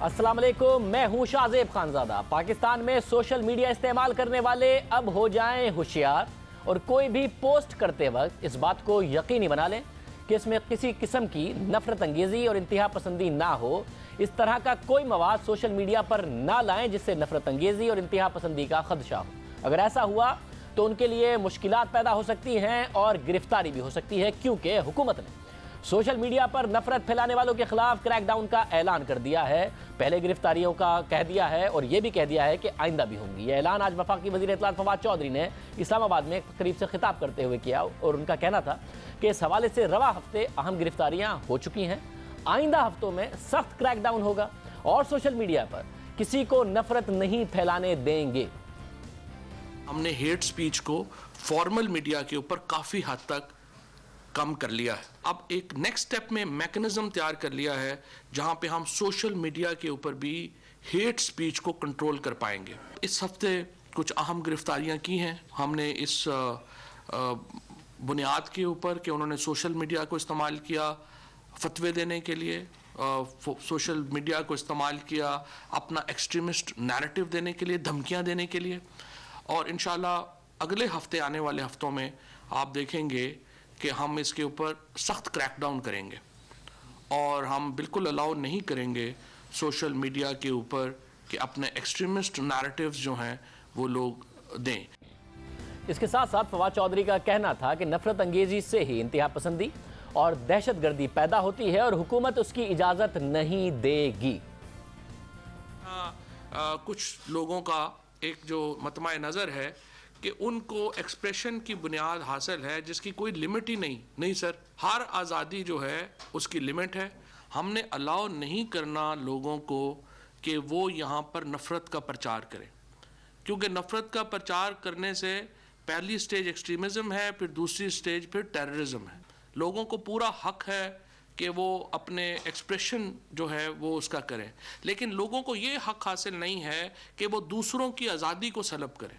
अस्सलाम वालेकुम, मैं हूं शाहजेब खानजादा। पाकिस्तान में सोशल मीडिया इस्तेमाल करने वाले अब हो जाएं होशियार और कोई भी पोस्ट करते वक्त इस बात को यकीनी बना लें कि इसमें किसी किस्म की नफरत अंगेज़ी और इंतहा पसंदी ना हो। इस तरह का कोई मवाद सोशल मीडिया पर ना लाएं जिससे नफरत अंगेज़ी और इंतहा पसंदी का खदशा हो। अगर ऐसा हुआ तो उनके लिए मुश्किलात पैदा हो सकती हैं और गिरफ्तारी भी हो सकती है, क्योंकि हुकूमत ने सोशल मीडिया पर नफरत फैलाने वालों के खिलाफ क्रैकडाउन का ऐलान कर दिया है। पहले गिरफ्तारियों का कह दिया है और ये भी कह दिया है कि आइंदा भी होंगी। ये ऐलान आज वफाकी वज़ीर इत्तलात फवाद चौधरी ने इस्लामाबाद में करीब से खिताब करते हुए किया और उनका कहना था कि इस हवाले से रवा हफ्ते अहम गिरफ्तारियां हो चुकी हैं। आइंदा हफ्तों में सख्त क्रैकडाउन होगा और सोशल मीडिया पर किसी को नफरत नहीं फैलाने देंगे। हमने हेट स्पीच को फॉर्मल मीडिया के ऊपर काफ़ी हद तक कम कर लिया है। अब एक नेक्स्ट स्टेप में मैकेनिज्म तैयार कर लिया है जहां पे हम सोशल मीडिया के ऊपर भी हेट स्पीच को कंट्रोल कर पाएंगे। इस हफ्ते कुछ अहम गिरफ्तारियां की हैं हमने इस बुनियाद के ऊपर कि उन्होंने सोशल मीडिया को इस्तेमाल किया फतवे देने के लिए, सोशल मीडिया को इस्तेमाल किया अपना एक्सट्रीमिस्ट नैरेटिव देने के लिए, धमकियां देने के लिए। और इंशाल्लाह अगले हफ्ते आने वाले हफ्तों में आप देखेंगे कि हम इसके ऊपर सख्त क्रैकडाउन करेंगे और हम बिल्कुल अलाउ नहीं करेंगे सोशल मीडिया के ऊपर कि अपने एक्सट्रीमिस्ट नैरेटिव्स जो हैं वो लोग दें। इसके साथ साथ फवाद चौधरी का कहना था कि नफरत अंगेजी से ही इंतहा पसंदी और दहशतगर्दी पैदा होती है और हुकूमत उसकी इजाज़त नहीं देगी। कुछ लोगों का एक जो मतमा नज़र है कि उनको एक्सप्रेशन की बुनियाद हासिल है जिसकी कोई लिमिट ही नहीं सर, हर आज़ादी जो है उसकी लिमिट है। हमने अलाउ नहीं करना लोगों को कि वो यहाँ पर नफ़रत का प्रचार करें, क्योंकि नफ़रत का प्रचार करने से पहली स्टेज एक्सट्रीमिज़म है, फिर दूसरी स्टेज फिर टेररिज्म है। लोगों को पूरा हक है कि वो अपने एक्सप्रेशन जो है वो उसका करें, लेकिन लोगों को ये हक हासिल नहीं है कि वो दूसरों की आज़ादी को सलब करें।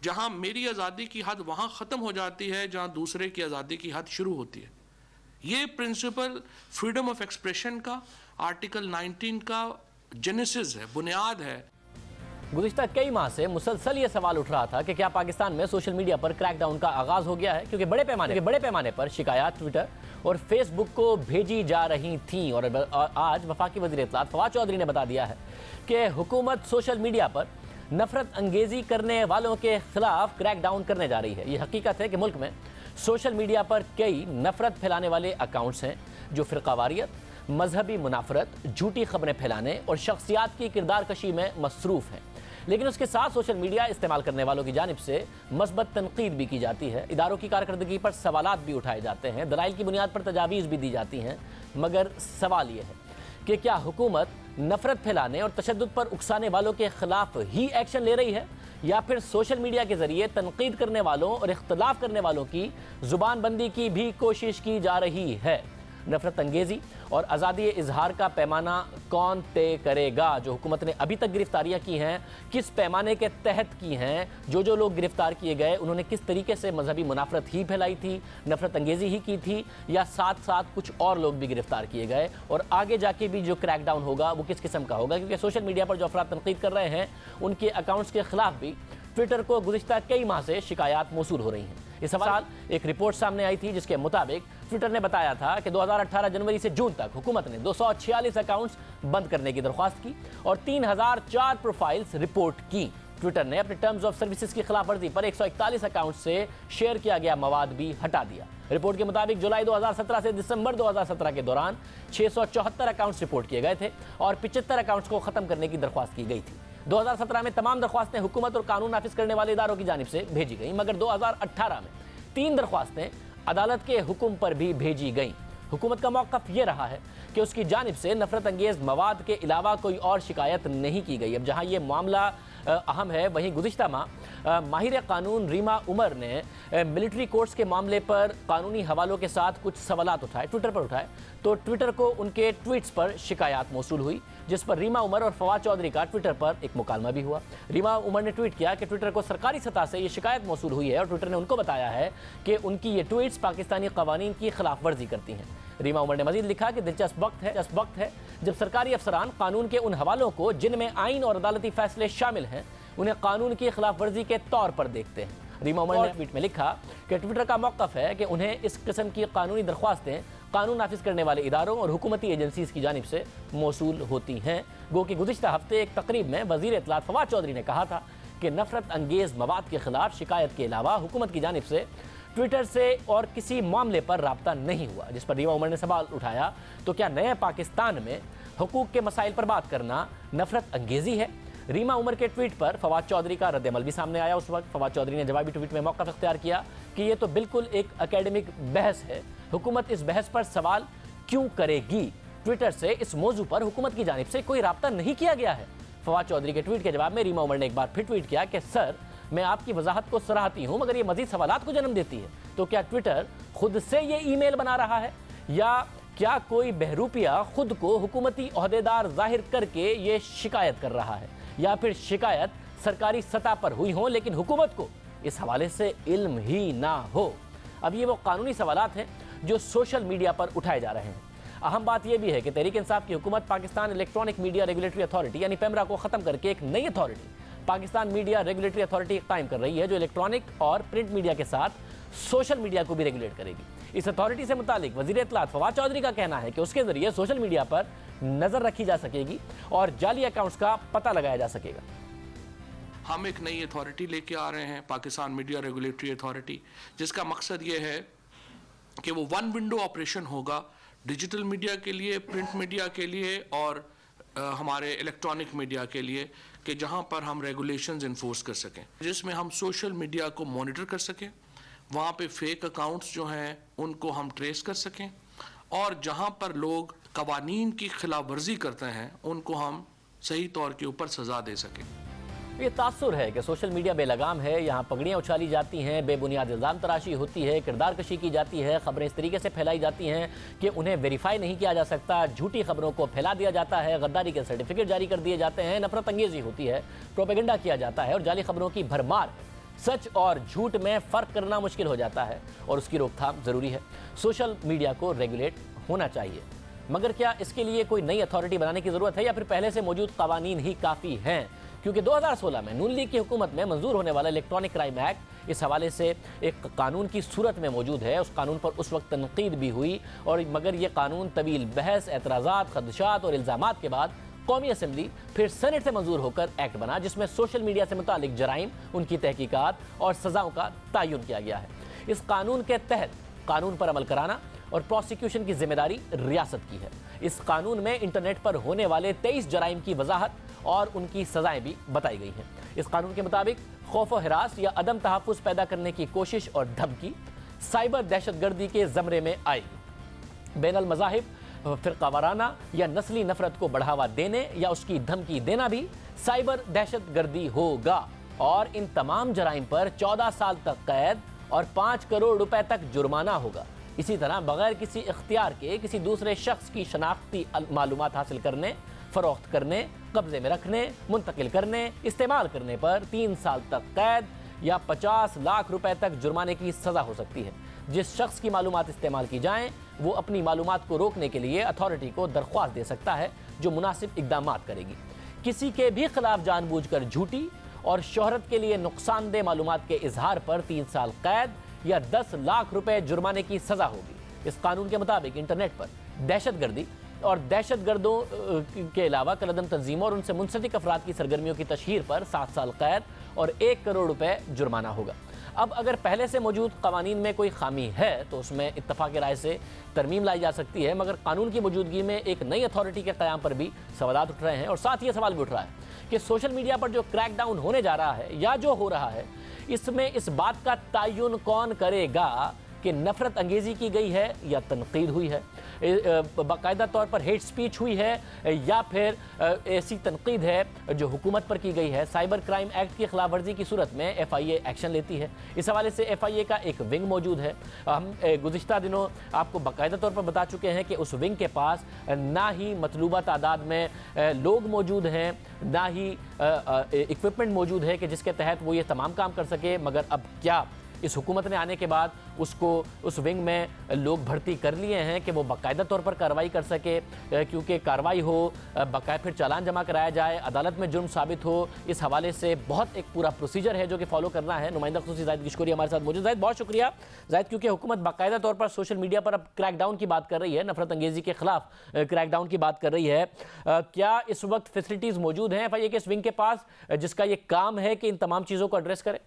जहां मेरी आज़ादी की हद वहां ख़त्म हो जाती है जहां दूसरे की आज़ादी की हद शुरू होती है। ये प्रिंसिपल फ्रीडम ऑफ एक्सप्रेशन का आर्टिकल 19 का जेनेसिस है, बुनियाद है। गुज़िश्ता कई माह से मुसलसल ये सवाल उठ रहा था कि क्या पाकिस्तान में सोशल मीडिया पर क्रैकडाउन का आगाज़ हो गया है, क्योंकि बड़े पैमाने पर शिकायत ट्विटर और फेसबुक को भेजी जा रही थीं। और आज वफाकी वज़ीर इत्तलात फवाद चौधरी ने बता दिया है कि हुकूमत सोशल मीडिया पर नफरत अंगेज़ी करने वालों के खिलाफ क्रैकडाउन करने जा रही है। ये हकीकत है कि मुल्क में सोशल मीडिया पर कई नफरत फैलाने वाले अकाउंट्स हैं जो फ़िरक़ावारियत, मजहबी मुनाफरत, झूठी खबरें फैलाने और शख्सियात की किरदार कशी में मसरूफ़ हैं। लेकिन उसके साथ सोशल मीडिया इस्तेमाल करने वालों की जानिब से मस्बत तनकीद भी की जाती है, इदारों की कारकर्दगी पर सवालात भी उठाए जाते हैं, दलाइल की बुनियाद पर तजावीज़ भी दी जाती हैं। मगर सवाल ये है कि क्या हुकूमत नफरत फैलाने और तशद्दुद पर उकसाने वालों के खिलाफ ही एक्शन ले रही है, या फिर सोशल मीडिया के जरिए तनकीद करने वालों और इख्तलाफ करने वालों की जुबानबंदी की भी कोशिश की जा रही है। नफरत अंगेज़ी और आज़ादी इजहार का पैमाना कौन तय करेगा? जो हुकूमत ने अभी तक गिरफ्तारियां की हैं किस पैमाने के तहत की हैं? जो लोग गिरफ्तार किए गए उन्होंने किस तरीके से मजहबी मुनाफरत ही फैलाई थी, नफरत अंगेज़ी ही की थी, या साथ साथ कुछ और लोग भी गिरफ्तार किए गए? और आगे जाके भी जो क्रैकडाउन होगा वो किस किस्म का होगा? क्योंकि सोशल मीडिया पर जो अफराद तनकीद कर रहे हैं उनके अकाउंट्स के खिलाफ भी ट्विटर को गुज़िश्ता कई माह से शिकायत मौसूल हो रही हैं। इस साल एक रिपोर्ट सामने आई थी जिसके मुताबिक ट्विटर ने बताया था कि 2018 जनवरी से जून तक हुकूमत ने 246 अकाउंट्स बंद करने की दरख्वास्त की और 3004 प्रोफाइल्स रिपोर्ट की। ट्विटर ने अपने टर्म्स ऑफ सर्विसेज की खिलाफ वर्जी पर 141 अकाउंट से शेयर किया गया मवाद भी हटा दिया। रिपोर्ट के मुताबिक जुलाई 2017 से दिसंबर 2017 के दौरान 674 अकाउंट्स रिपोर्ट किए गए थे और 75 अकाउंट्स को खत्म करने की दरख्वास्त की गई थी। 2017 में तमाम दरख्वास्तें हुकूमत और कानून नाफिज करने वाले इदारों की जानिब से भेजी गई, मगर 2018 में 3 दरख्वास्तें अदालत के हुक्म पर भी भेजी गईं। हुकूमत का मौक़िफ़ ये रहा है कि उसकी जानिब से नफरत अंगेज़ मवाद के अलावा कोई और शिकायत नहीं की गई। अब जहाँ ये मामला अहम है, वहीं गुज़िश्ता माह माहिर कानून रीमा उमर ने मिलिट्री कोर्ट्स के मामले पर कानूनी हवालों के साथ कुछ सवालात उठाए, ट्विटर पर उठाए, तो ट्विटर को उनके ट्वीट्स पर शिकायत मौसूल हुई, जिस पर रीमा उमर और फवाद चौधरी का ट्विटर पर एक मुकालमा भी हुआ। रीमा उमर ने ट्वीट किया कि ट्विटर को सरकारी सतह से ये शिकायत मौसूल हुई है और ट्विटर ने उनको बताया है कि उनकी ये ट्वीट्स पाकिस्तानी कवानीन की खिलाफ वर्जी करती हैं। रीमा उमर ने मजीद लिखा कि दिलचस्प वक्त है जब सरकारी अफसरान कानून के उन हवालों को जिनमें आइन और अदालती फैसले शामिल हैं उन्हें कानून की खिलाफ वर्जी के तौर पर देखते हैं। रीमा उमर ने ट्वीट में लिखा कि ट्विटर का मौक़िफ़ है कि उन्हें इस किस्म की कानूनी दरख्वास्तें कानून नाफिज करने वाले इदारों और हुकूमती एजेंसीज़ की जानिब से मौसूल होती हैं। गो कि गुज़िश्ता हफ्ते एक तकरीब में वज़ीर इत्तलात फवाद चौधरी ने कहा था कि नफरत अंगेज़ मवाद के खिलाफ शिकायत के अलावा हुकूमत की जानिब से ट्विटर से और किसी मामले पर राब्ता नहीं हुआ, जिस पर रीमा उमर ने सवाल उठाया तो क्या नए पाकिस्तान में हुकूक के मसाइल पर बात करना नफरत अंगेज़ी है। रीमा उमर के ट्वीट पर फवाद चौधरी का रद्द-ए-अमल भी सामने आया। उस वक्त फवाद चौधरी ने जवाबी ट्वीट में मौक़िफ़ इख्तियार किया कि ये तो बिल्कुल एक एकेडमिक बहस है, हुकूमत इस बहस पर सवाल क्यों करेगी, ट्विटर से इस मौजू पर हुकूमत की जानिब से कोई राब्ता नहीं किया गया है। फवाद चौधरी के ट्वीट के जवाब में रीमा उमर ने एक बार फिर ट्वीट किया कि सर मैं आपकी वजाहत को सराहती हूँ मगर ये मजीद सवालात को जन्म देती है। तो क्या ट्विटर खुद से ये ईमेल बना रहा है या क्या कोई बहरूपिया खुद को हुकूमती ओहदेदार जाहिर करके ये शिकायत कर रहा है, या फिर शिकायत सरकारी सतह पर हुई हो लेकिन हुकूमत को इस हवाले से इल्म ही ना हो। अब ये वो कानूनी सवालात हैं जो सोशल मीडिया पर उठाए जा रहे हैं। अहम बात यह भी है कि तहरीक इंसाफ की हुकूमत Pakistan electronic media regulatory authority यानी पेमरा को ख़त्म करके एक नई authority Pakistan media regulatory authority कायम कर रही है जो इलेक्ट्रॉनिक और प्रिंट मीडिया के साथ सोशल मीडिया को भी रेगुलेट करेगी। इस अथॉरिटी से मुतालिक वज़ीर इत्तलात फवाद चौधरी का कहना है कि उसके ज़रिए सोशल मीडिया पर नज़र रखी जा सकेगी और जाली अकाउंट्स का पता लगाया जा सकेगा। हम एक नई अथॉरिटी लेके आ रहे हैं, पाकिस्तान मीडिया रेगुलेटरी अथॉरिटी, जिसका मकसद ये है कि वो वन विंडो ऑपरेशन होगा डिजिटल मीडिया के लिए, प्रिंट मीडिया के लिए और हमारे इलेक्ट्रॉनिक मीडिया के लिए, कि जहां पर हम रेगुलेशंस इन्फोर्स कर सकें, जिसमें हम सोशल मीडिया को मॉनिटर कर सकें, वहां पे फेक अकाउंट्स जो हैं उनको हम ट्रेस कर सकें और जहां पर लोग कवानीन की खिलाफ वर्जी करते हैं उनको हम सही तौर के ऊपर सज़ा दे सकें। ये तासुर है कि सोशल मीडिया बेलगाम है, यहाँ पगड़ियाँ उछाली जाती हैं, बेबुनियाद इल्ज़ाम तराशी होती है, किरदार कशी की जाती है, खबरें इस तरीके से फैलाई जाती हैं कि उन्हें वेरीफाई नहीं किया जा सकता, झूठी खबरों को फैला दिया जाता है, गद्दारी के सर्टिफिकेट जारी कर दिए जाते हैं, नफरत अंगेज़ी होती है, प्रोपेगेंडा किया जाता है और जाली खबरों की भरमार। सच और झूठ में फ़र्क करना मुश्किल हो जाता है और उसकी रोकथाम ज़रूरी है। सोशल मीडिया को रेगुलेट होना चाहिए, मगर क्या इसके लिए कोई नई अथॉरिटी बनाने की ज़रूरत है या फिर पहले से मौजूद कवानीन ही काफ़ी हैं? क्योंकि 2016 में नून लीग की हुकूमत में मंजूर होने वाला इलेक्ट्रॉनिक क्राइम एक्ट इस हवाले से एक कानून की सूरत में मौजूद है। उस कानून पर उस वक्त तनकीद भी हुई और मगर ये कानून तवील बहस, एतराज़ात, खदशात और इल्ज़ामात के बाद कौमी असम्बली फिर सेनेट से मंजूर होकर एक्ट बना, जिसमें सोशल मीडिया से मुतालिक जराइम, उनकी तहकीकात और सज़ाओं का तयन किया गया है। इस कानून के तहत कानून पर अमल कराना और प्रोसिक्यूशन की जिम्मेदारी रियासत की है। इस कानून में इंटरनेट पर होने वाले 23 जराइम की वजाहत और उनकी सजाएं भी बताई गई हैं। इस कानून के मुताबिक खौफ व हिरास या अदम तहफ़्फ़ुज़ पैदा करने की कोशिश और धमकी साइबर दहशतगर्दी के ज़मरे में आएगी। बैनुल मज़ाहिब, फ़िरक़ा वाराना या नस्ली नफ़रत को बढ़ावा देने या उसकी धमकी देना भी साइबर दहशतगर्दी होगा और इन तमाम जराइम पर 14 साल तक कैद और 5 करोड़ रुपए तक जुर्माना होगा। इसी तरह बगैर किसी इख्तियार के किसी दूसरे शख्स की शनाख्ती मालूमात हासिल करने, फ़रोख्त करने, कब्ज़े में रखने, मुंतकिल करने, इस्तेमाल करने पर 3 साल तक कैद या 50 लाख रुपए तक जुर्माने की सज़ा हो सकती है। जिस शख्स की मालूमात इस्तेमाल की जाएँ वो अपनी मालूमात को रोकने के लिए अथॉरिटी को दरख्वास्त दे सकता है जो मुनासिब इक़दामात करेगी। किसी के भी खिलाफ जानबूझकर झूठी और शोहरत के लिए नुकसानदेह मालूमात के इजहार पर 3 साल कैद या 10 लाख रुपए जुर्माने की सज़ा होगी। इस कानून के मुताबिक इंटरनेट पर दहशतगर्दी और दहशतगर्दों के अलावा कलअदम तंजीमों और उनसे मुंसलिक अफराद की सरगर्मियों की तशहीर पर 7 साल कैद और 1 करोड़ रुपए जुर्माना होगा। अब अगर पहले से मौजूद कवानीन में कोई खामी है तो उसमें इत्तफाक राय से तरमीम लाई जा सकती है, मगर कानून की मौजूदगी में एक नई अथॉरिटी के क़याम पर भी सवालात उठ रहे हैं और साथ ये सवाल भी उठ रहा है कि सोशल मीडिया पर जो क्रैकडाउन होने जा रहा है या जो हो रहा है इसमें इस बात का तयन कौन करेगा कि नफरत अंगेज़ी की गई है या तनकीद हुई है, बाकायदा तौर पर हेट स्पीच हुई है या फिर ऐसी तनकीद है जो हुकूमत पर की गई है। साइबर क्राइम एक्ट की खिलाफ वर्जी की सूरत में FIA एक्शन लेती है। इस हवाले से FIA का एक विंग मौजूद है। हम गुज़िश्ता दिनों आपको बाकायदा तौर पर बता चुके हैं कि उस विंग के पास ना ही मतलूबा तादाद में लोग मौजूद हैं, ना ही इक्विपमेंट मौजूद है कि जिसके तहत वो ये तमाम काम कर सके। मगर अब क्या इस हुकूमत ने आने के बाद उसको उस विंग में लोग भर्ती कर लिए हैं कि वो बाकायदा तौर पर कार्रवाई कर सके, क्योंकि कार्रवाई हो, बाकायदा फिर चालान जमा कराया जाए, अदालत में जुर्म साबित हो। इस हवाले से बहुत एक पूरा प्रोसीजर है जो कि फॉलो करना है। नुमाइंदा खुसूसी जाहिद गिशकोरी हमारे साथ मौजूद। जाहिद, बहुत शुक्रिया। जाहिद, क्योंकि हुकूमत बाकायदा तौर पर सोशल मीडिया पर अब क्रैकडाउन की बात कर रही है, नफरत अंगेजी के खिलाफ क्रैकडाउन की बात कर रही है, क्या इस वक्त फैसिलिटीज मौजूद हैं FIA के इस विंग के पास जिसका ये काम है कि इन तमाम चीज़ों को एड्रेस करे?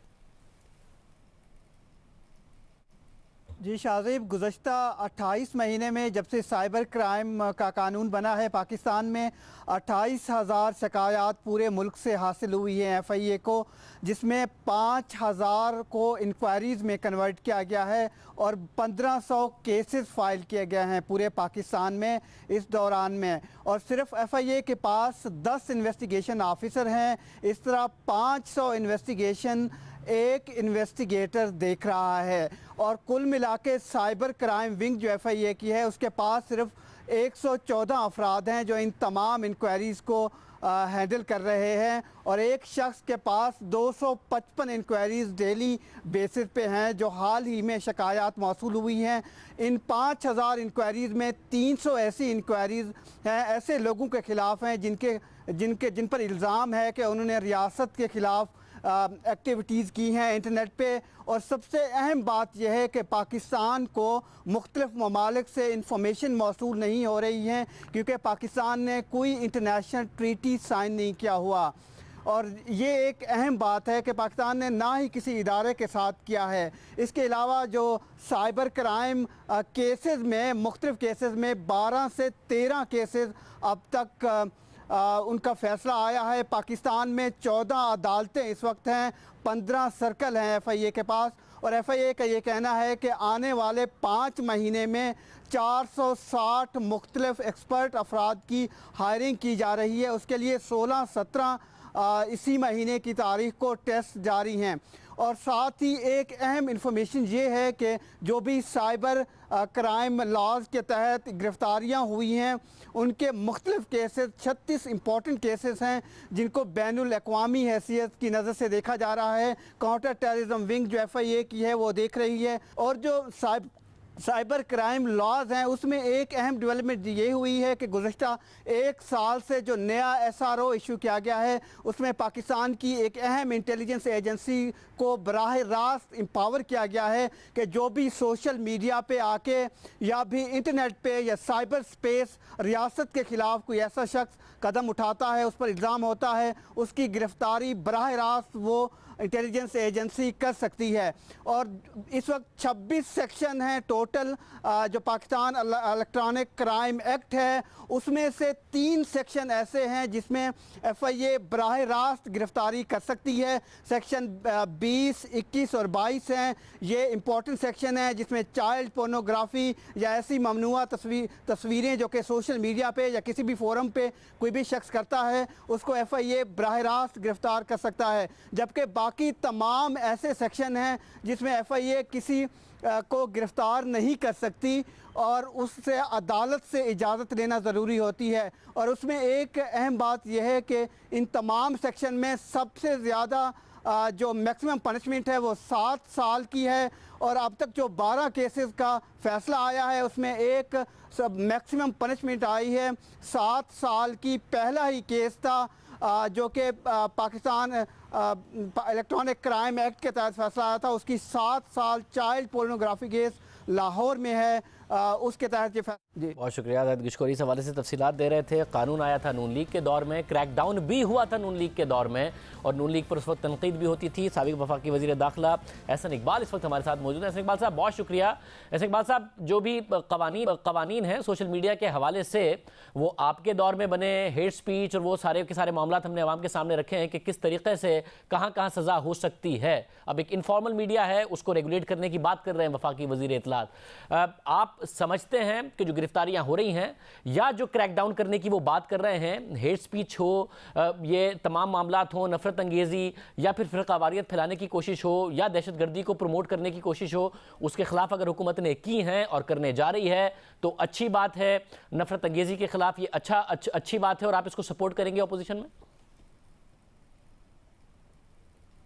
जी शाज़ेब, गुज़श्ता 28 महीने में जब से साइबर क्राइम का कानून बना है पाकिस्तान में 28,000 शिकायत पूरे मुल्क से हासिल हुई हैं FIA को, जिसमें 5,000 को इंक्वायरीज़ में कन्वर्ट किया गया है और 1,500 केसेस फाइल किए गए हैं पूरे पाकिस्तान में इस दौरान में। और सिर्फ FIA के पास 10 इन्वेस्टिगेशन ऑफिसर हैं। इस तरह 500 इन्वेस्टिगेशन एक इन्वेस्टिगेटर देख रहा है। और कुल मिला के साइबर क्राइम विंग जो FIA की है उसके पास सिर्फ 114 अफराद हैं जो इन तमाम इंक्वायरीज़ को हैंडल कर रहे हैं, और एक शख्स के पास 255 इंक्वायरीज़ डेली बेसिस पे हैं जो हाल ही में शिकायत मौसूल हुई हैं। इन 5,000 इंक्वायरीज़ में 300 ऐसी इंक्वायरीज़ हैं ऐसे लोगों के ख़िलाफ़ हैं जिन पर इल्ज़ाम है कि उन्होंने रियासत के ख़िलाफ़ एक्टिविटीज़ की हैं इंटरनेट पे। और सबसे अहम बात यह है कि पाकिस्तान को मुख्तलिफ़ ममालिक से इंफॉर्मेशन मौसूल नहीं हो रही हैं क्योंकि पाकिस्तान ने कोई इंटरनेशनल ट्रीटी साइन नहीं किया हुआ। और ये एक अहम बात है कि पाकिस्तान ने ना ही किसी इदारे के साथ किया है। इसके अलावा जो साइबर क्राइम केसेस में मुख्तलिफ़ केसेस में 12 से 13 केसेस अब तक उनका फ़ैसला आया है। पाकिस्तान में 14 अदालतें इस वक्त हैं, 15 सर्कल हैं FIA के पास, और FIA का ये कहना है कि आने वाले 5 महीने में 460 मुख्तलिफ एक्सपर्ट अफराद की हायरिंग की जा रही है। उसके लिए 16-17 इसी महीने की तारीख को टेस्ट जारी हैं। और साथ ही एक अहम इंफॉर्मेशन ये है कि जो भी साइबर क्राइम लॉज के तहत गिरफ्तारियां हुई हैं उनके मुख्तलिफ केसेस 36 इंपॉर्टेंट केसेस हैं जिनको बैनुल अक़वामी हैसियत की नज़र से देखा जा रहा है। काउंटर टेररिज्म विंग जो FIA की है वो देख रही है। और जो साइबर क्राइम लॉज हैं उसमें एक अहम डेवलपमेंट ये हुई है कि गुज़श्ता 1 साल से जो नया SRO इशू किया गया है उसमें पाकिस्तान की एक अहम इंटेलिजेंस एजेंसी को बराह रास्त एम्पावर किया गया है कि जो भी सोशल मीडिया पे आके या भी इंटरनेट पे या साइबर स्पेस रियासत के ख़िलाफ़ कोई ऐसा शख्स कदम उठाता है, उस पर इल्ज़ाम होता है, उसकी गिरफ़्तारी बराह रास्त वो इंटेलिजेंस एजेंसी कर सकती है। और इस वक्त 26 सेक्शन हैं टोटल जो पाकिस्तान इलेक्ट्रॉनिक क्राइम एक्ट है उसमें से 3 सेक्शन ऐसे हैं जिसमें FIA बराह रास्त गिरफ्तारी कर सकती है। सेक्शन 20, 21 और 22 हैं। ये इम्पोर्टेंट सेक्शन है जिसमें चाइल्ड पोर्नोग्राफी या ऐसी ममनुआ तस्वीरें जो कि सोशल मीडिया पे या किसी भी फोरम पे कोई भी शख्स करता है उसको FIA बराह रास्त गिरफ्तार कर सकता है। जबकि बाकी तमाम ऐसे सेक्शन हैं जिसमें FIA किसी को गिरफ्तार नहीं कर सकती और उससे अदालत से इजाज़त लेना ज़रूरी होती है। और उसमें एक अहम बात यह है कि इन तमाम सेक्शन में सबसे ज़्यादा जो मैक्सिमम पनिशमेंट है वो 7 साल की है। और अब तक जो 12 केसेस का फ़ैसला आया है उसमें एक सब मैक्सिमम पनिशमेंट आई है 7 साल की। पहला ही केस था जो कि पाकिस्तान इलेक्ट्रॉनिक क्राइम एक्ट के तहत फैसला आया था, उसकी 7 साल चाइल्ड पोर्नोग्राफी केस लाहौर में है, उसके तहत ये जी। बहुत शुक्रिया जाहिद गिशकोरी इस हवाले से तफसीलात दे रहे थे। कानून आया था नून लीग के दौर में, क्रैकडाउन भी हुआ था नून लीग के दौर में और नून लीग पर उस वक्त तनकीद भी होती थी। साबिक वफाकी वज़ीर दाखिला एहसन इकबाल इस वक्त हमारे साथ मौजूद हैं। एहसन इकबाल साहब बहुत शुक्रिया। एहसन इकबाल साहब, जो भी कवानीन हैं सोशल मीडिया के हवाले से वो आपके दौर में बने, हेट स्पीच और वो सारे के सारे मामला हमने आवाम के सामने रखे हैं कि किस तरीके से कहाँ कहाँ सज़ा हो सकती है। अब एक इनफॉर्मल मीडिया है उसको रेगुलेट करने की बात कर रहे हैं वफाकी वज़ीर इत्तलात। आप समझते हैं कि जो गिरफ्तारियां हो रही हैं या जो क्रैकडाउन करने की वो बात कर रहे हैं, हेट स्पीच हो, ये तमाम मामलात हो, नफरत अंगेज़ी या फिर फ़िरक़ावारियत फैलाने की कोशिश हो या दहशतगर्दी को प्रमोट करने की कोशिश हो, उसके ख़िलाफ़ अगर हुकूमत ने की हैं और करने जा रही है तो अच्छी बात है। नफरत अंगेज़ी के ख़िलाफ़ ये अच्छी बात है और आप इसको सपोर्ट करेंगे अपोजिशन में?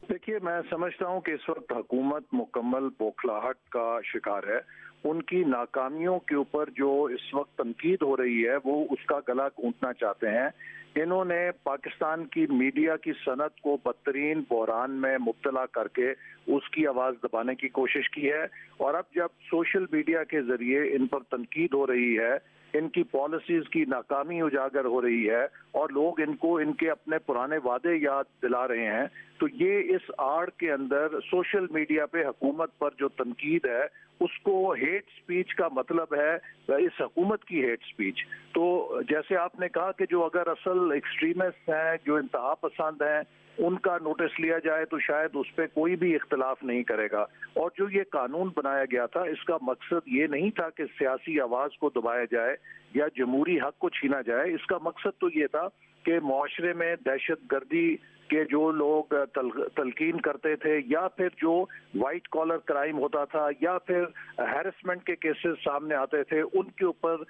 دیکھیے، میں سمجھتا ہوں کہ اس وقت حکومت مکمل بوکھلاہٹ کا شکار ہے. ان کی ناکامیوں کے اوپر جو اس وقت تنقید ہو رہی ہے وہ اس کا گلا گھونٹنا چاہتے ہیں. انہوں نے پاکستان کی میڈیا کی صنعت کو بدترین بحران میں مبتلا کر کے اس کی آواز دبانے کی کوشش کی ہے، اور اب جب سوشل میڈیا کے ذریعے ان پر تنقید ہو رہی ہے، ان کی پالیسیز کی ناکامی اجاگر ہو رہی ہے اور لوگ ان کو ان کے اپنے پرانے وعدے یاد دلا رہے ہیں، تو یہ اس آڑ کے اندر سوشل میڈیا پہ حکومت پر جو تنقید ہے اس کو ہیٹ سپیچ کا مطلب ہے اس حکومت کی ہیٹ سپیچ. تو جیسے آپ نے کہا کہ جو اگر اصل ایکسٹریمسٹ ہیں، جو انتہا پسند ہیں، ان کا نوٹس لیا جائے تو شاید اس پہ کوئی بھی اختلاف نہیں کرے گا. اور جو یہ قانون بنایا گیا تھا اس کا مقصد یہ نہیں تھا کہ سیاسی آواز کو دبایا جائے یا جمہوری حق کو چھینا جائے. اس کا مقصد تو یہ تھا کہ معاشرے میں دہشت گردی کے جو لوگ تلقین کرتے تھے، یا پھر جو وائٹ کالر کرائم ہوتا تھا، یا پھر ہیرسمنٹ کے کیسز سامنے آتے تھے، ان کے اوپر